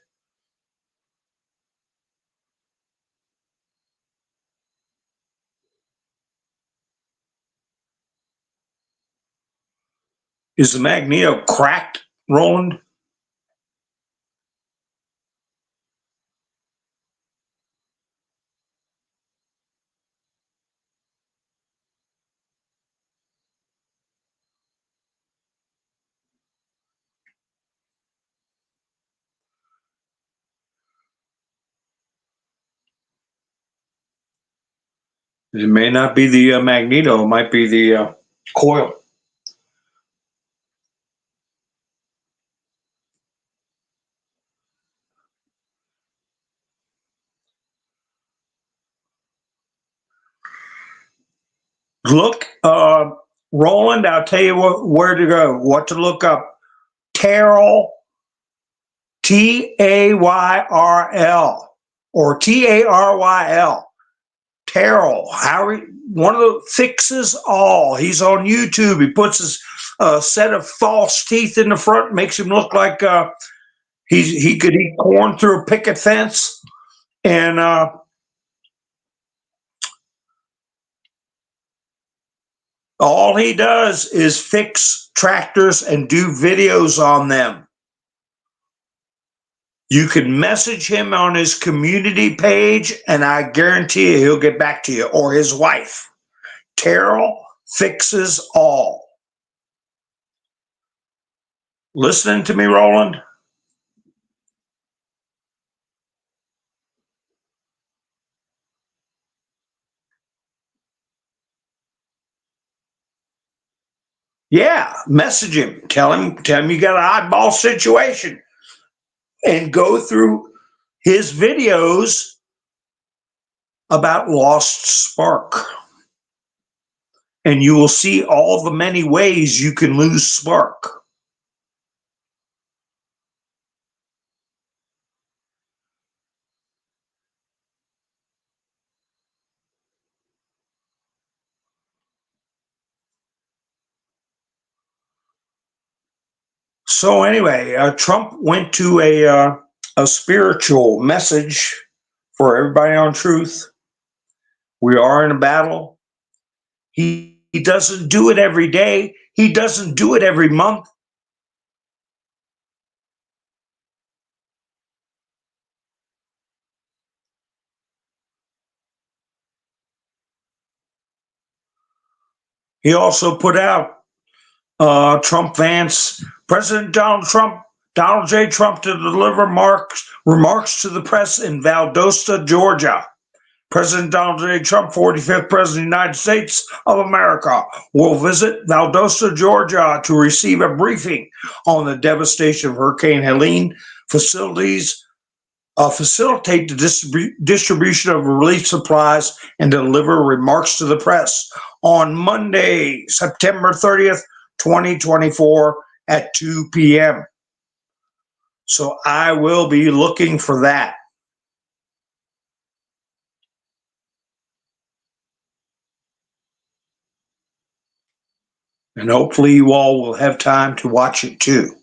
Is the Magneto cracked, Roland? It may not be the Magneto. It might be the coil. Look, Roland, I'll tell you where to go, what to look up. Terrell, Tayl, or Taryl. Terrell, one of the fixes all. He's on YouTube. He puts his set of false teeth in the front, makes him look like he could eat corn through a picket fence. And all he does is fix tractors and do videos on them. You can message him on his community page, and I guarantee you he'll get back to you, or his wife. Terrell fixes all. Listening to me, Roland? Yeah, message him. Tell him you got an oddball situation, and go through his videos about lost spark. And you will see all the many ways you can lose spark. So anyway, Trump went to a spiritual message for everybody on Truth. We are in a battle. He doesn't do it every day. He doesn't do it every month. He also put out Trump Vance, President Donald J. Trump to deliver remarks to the press in Valdosta, Georgia. President Donald J. Trump, 45th President of the United States of America, will visit Valdosta, Georgia to receive a briefing on the devastation of Hurricane Helene facilitate the distribution of relief supplies and deliver remarks to the press on Monday, September 30th, 2024 at 2 p.m. So I will be looking for that. And hopefully you all will have time to watch it too.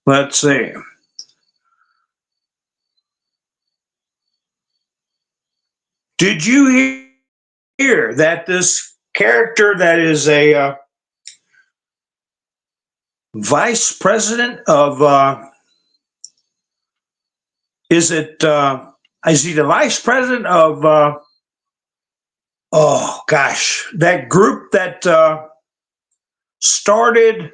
Let's see. Did you hear that this character that is a vice president of is he the vice president of oh gosh, that group that started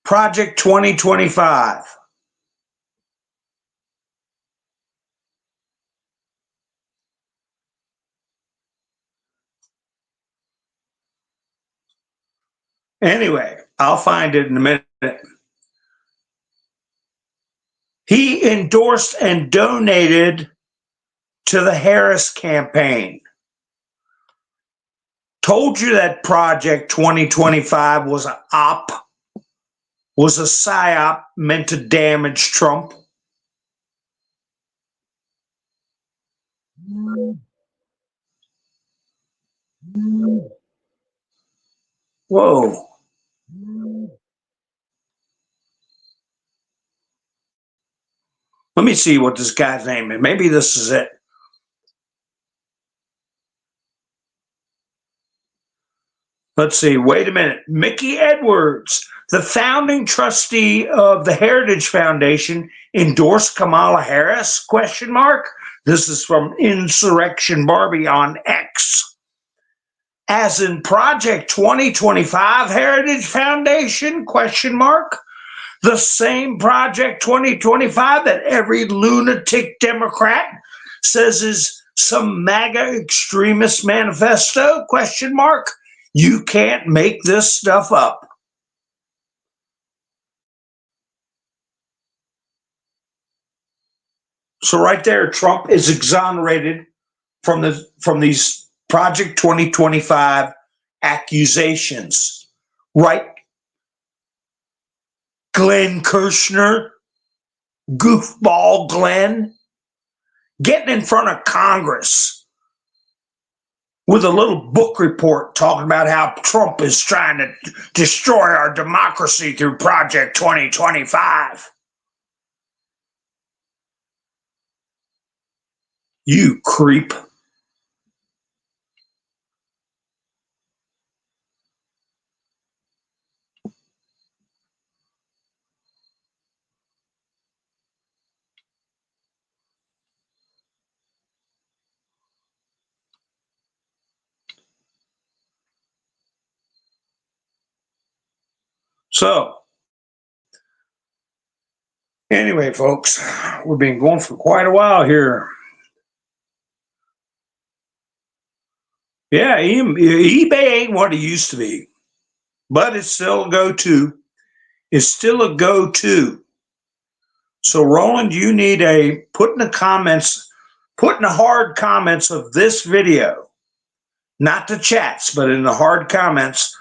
Project 2025? Anyway, I'll find it in a minute. He endorsed and donated to the Harris campaign. Told you that Project 2025 was an op, was a psyop meant to damage Trump. Whoa. Let me see what this guy's name is. Maybe this is it. Let's see. Wait a minute. Mickey Edwards, the founding trustee of the Heritage Foundation, endorsed Kamala Harris? Question mark. This is from Insurrection Barbie on X. As in Project 2025 Heritage Foundation? Question mark. The same Project 2025 that every lunatic Democrat says is some MAGA extremist manifesto? Question mark. You can't make this stuff up. So right there, Trump is exonerated from these Project 2025 accusations. Right, Glenn Kirshner, goofball Glenn, getting in front of Congress with a little book report talking about how Trump is trying to destroy our democracy through Project 2025. You creep. So, anyway, folks, we've been going for quite a while here. Yeah, eBay ain't what it used to be, but it's still a go-to. It's still a go-to. So, Roland, you need put in the hard comments of this video, not the chats, but in the hard comments,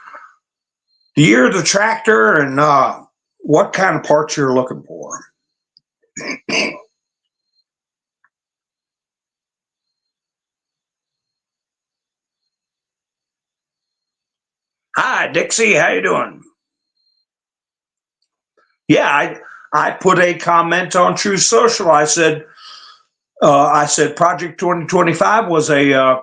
the year of the tractor and what kind of parts you're looking for. Hi, Dixie. How you doing? Yeah, I put a comment on True Social. I said Project 2025 was a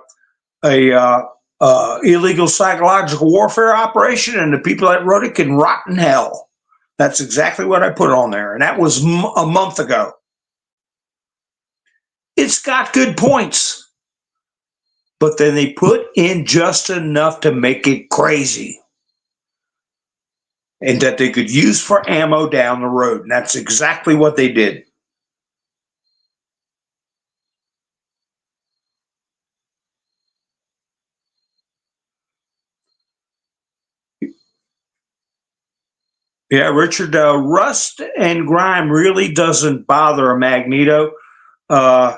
illegal psychological warfare operation, and the people that wrote it can rot in hell. That's exactly what I put on there, and that was a month ago. It's got good points, but then they put in just enough to make it crazy and that they could use for ammo down the road. And that's exactly what they did. Yeah, Richard, rust and grime really doesn't bother a magneto. A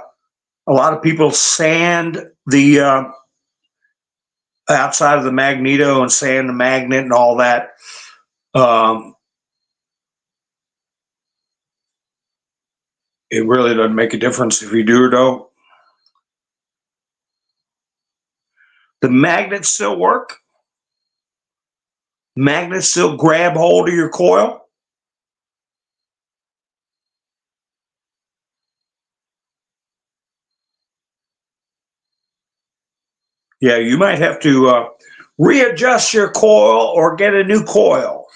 lot of people sand the outside of the magneto and sand the magnet and all that. It really doesn't make a difference if you do or don't. The magnets still work. Magnets still grab hold of your coil. Yeah, you might have to readjust your coil or get a new coil.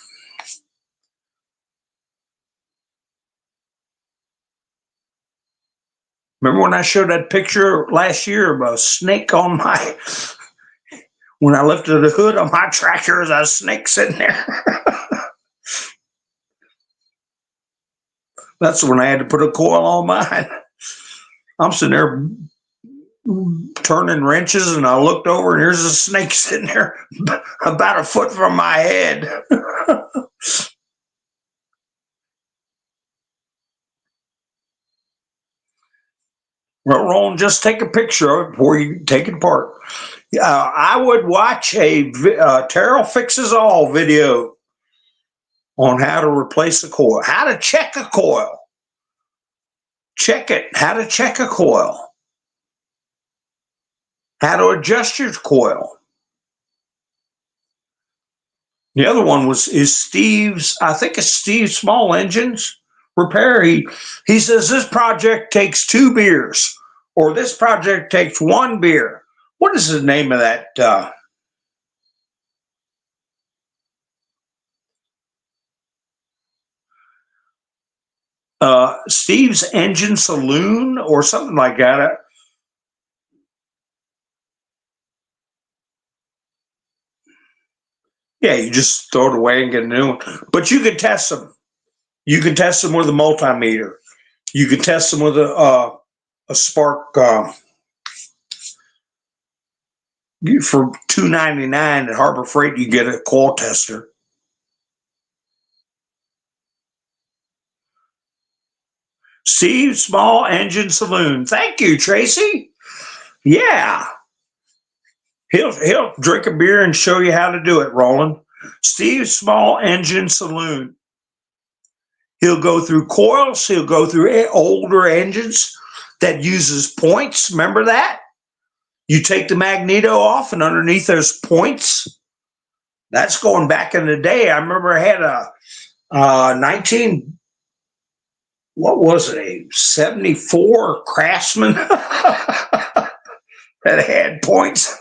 Remember when I showed that picture last year of a snake on my, when I lifted the hood on my tractor, there's a snake sitting there. That's when I had to put a coil on mine. I'm sitting there turning wrenches, and I looked over, and here's a snake sitting there about a foot from my head. Well, Roland, just take a picture of it before you take it apart. I would watch a Terrell Fixes All video on how to replace a coil, how to check a coil. Check it, how to check a coil, how to adjust your coil. The other one is Steve's, I think it's Steve Small Engines Repair. He says this project takes 2 beers, or this project takes 1 beer. What is the name of that? Steve's Engine Saloon or something like that. Yeah, you just throw it away and get a new one. But you can test them. You can test them with a multimeter. You can test them with a spark. For $2.99 at Harbor Freight, you get a coil tester. Steve Small Engine Saloon. Thank you, Tracy. Yeah. He'll drink a beer and show you how to do it, Roland. Steve Small Engine Saloon. He'll go through coils. He'll go through older engines that uses points. Remember that? You take the magneto off, and underneath there's points. That's going back in the day. I remember I had a 19, what was it, a 74 Craftsman that had points.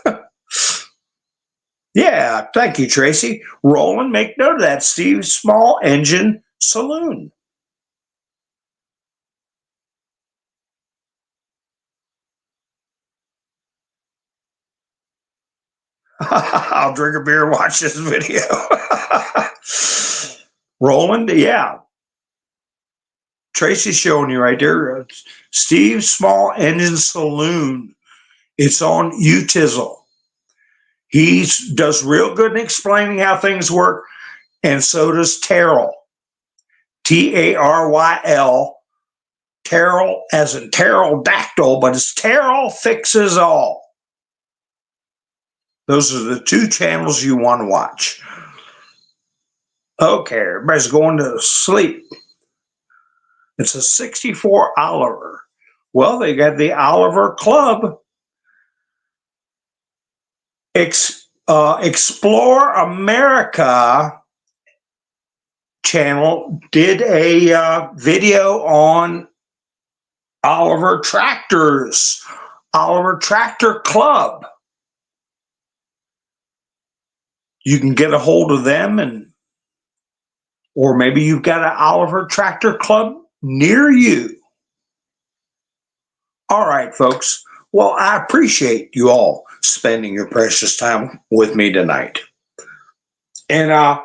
Yeah, thank you, Tracy. Roland, make note of that. Steve Small Engine Saloon. I'll drink a beer and watch this video. Roland, yeah. Tracy's showing you right there. Steve Small Engine Saloon. It's on UTizzle. He does real good in explaining how things work, and so does Terrell. T-A-R-Y-L. Terrell, as in pterodactyl, but it's Terrell Fixes All. Those are the 2 channels you want to watch. Okay, everybody's going to sleep. It's a 64 Oliver. Well, they got the Oliver Club. Explore America channel did a video on Oliver Tractors, Oliver Tractor Club. You can get a hold of them, or maybe you've got an Oliver Tractor Club near you. All right, folks. Well, I appreciate you all spending your precious time with me tonight. And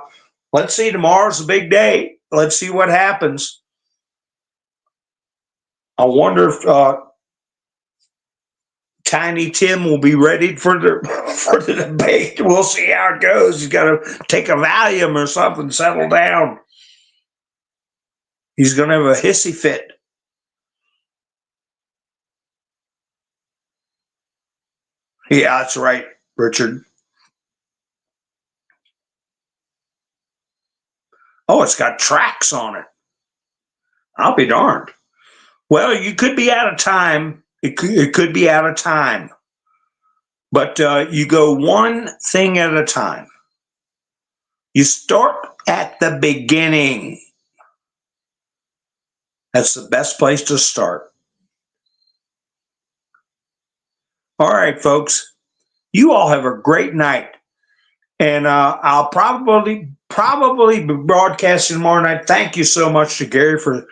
let's see, tomorrow's a big day. Let's see what happens. I wonder if Tiny Tim will be ready for the debate. We'll see how it goes. He's got to take a Valium or something, settle down. He's going to have a hissy fit. Yeah, that's right, Richard. Oh, it's got tracks on it. I'll be darned. Well, you could be out of time. It could be out of time. But you go one thing at a time. You start at the beginning. That's the best place to start. All right, folks. You all have a great night. And I'll probably be broadcasting tomorrow night. Thank you so much to Gary for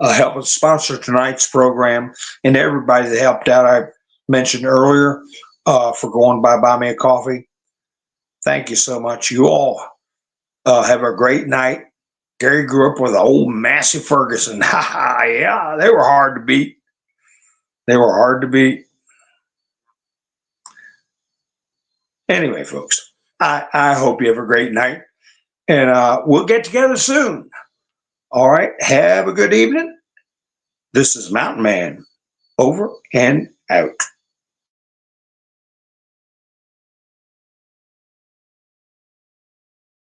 helping sponsor tonight's program, and everybody that helped out. I mentioned earlier for going by Buy Me a Coffee. Thank you so much. You all have a great night. Gary grew up with an old Massey Ferguson. Yeah, they were hard to beat. They were hard to beat. Anyway, folks, I hope you have a great night, and we'll get together soon. All right, have a good evening. This is Mountain Man, over and out.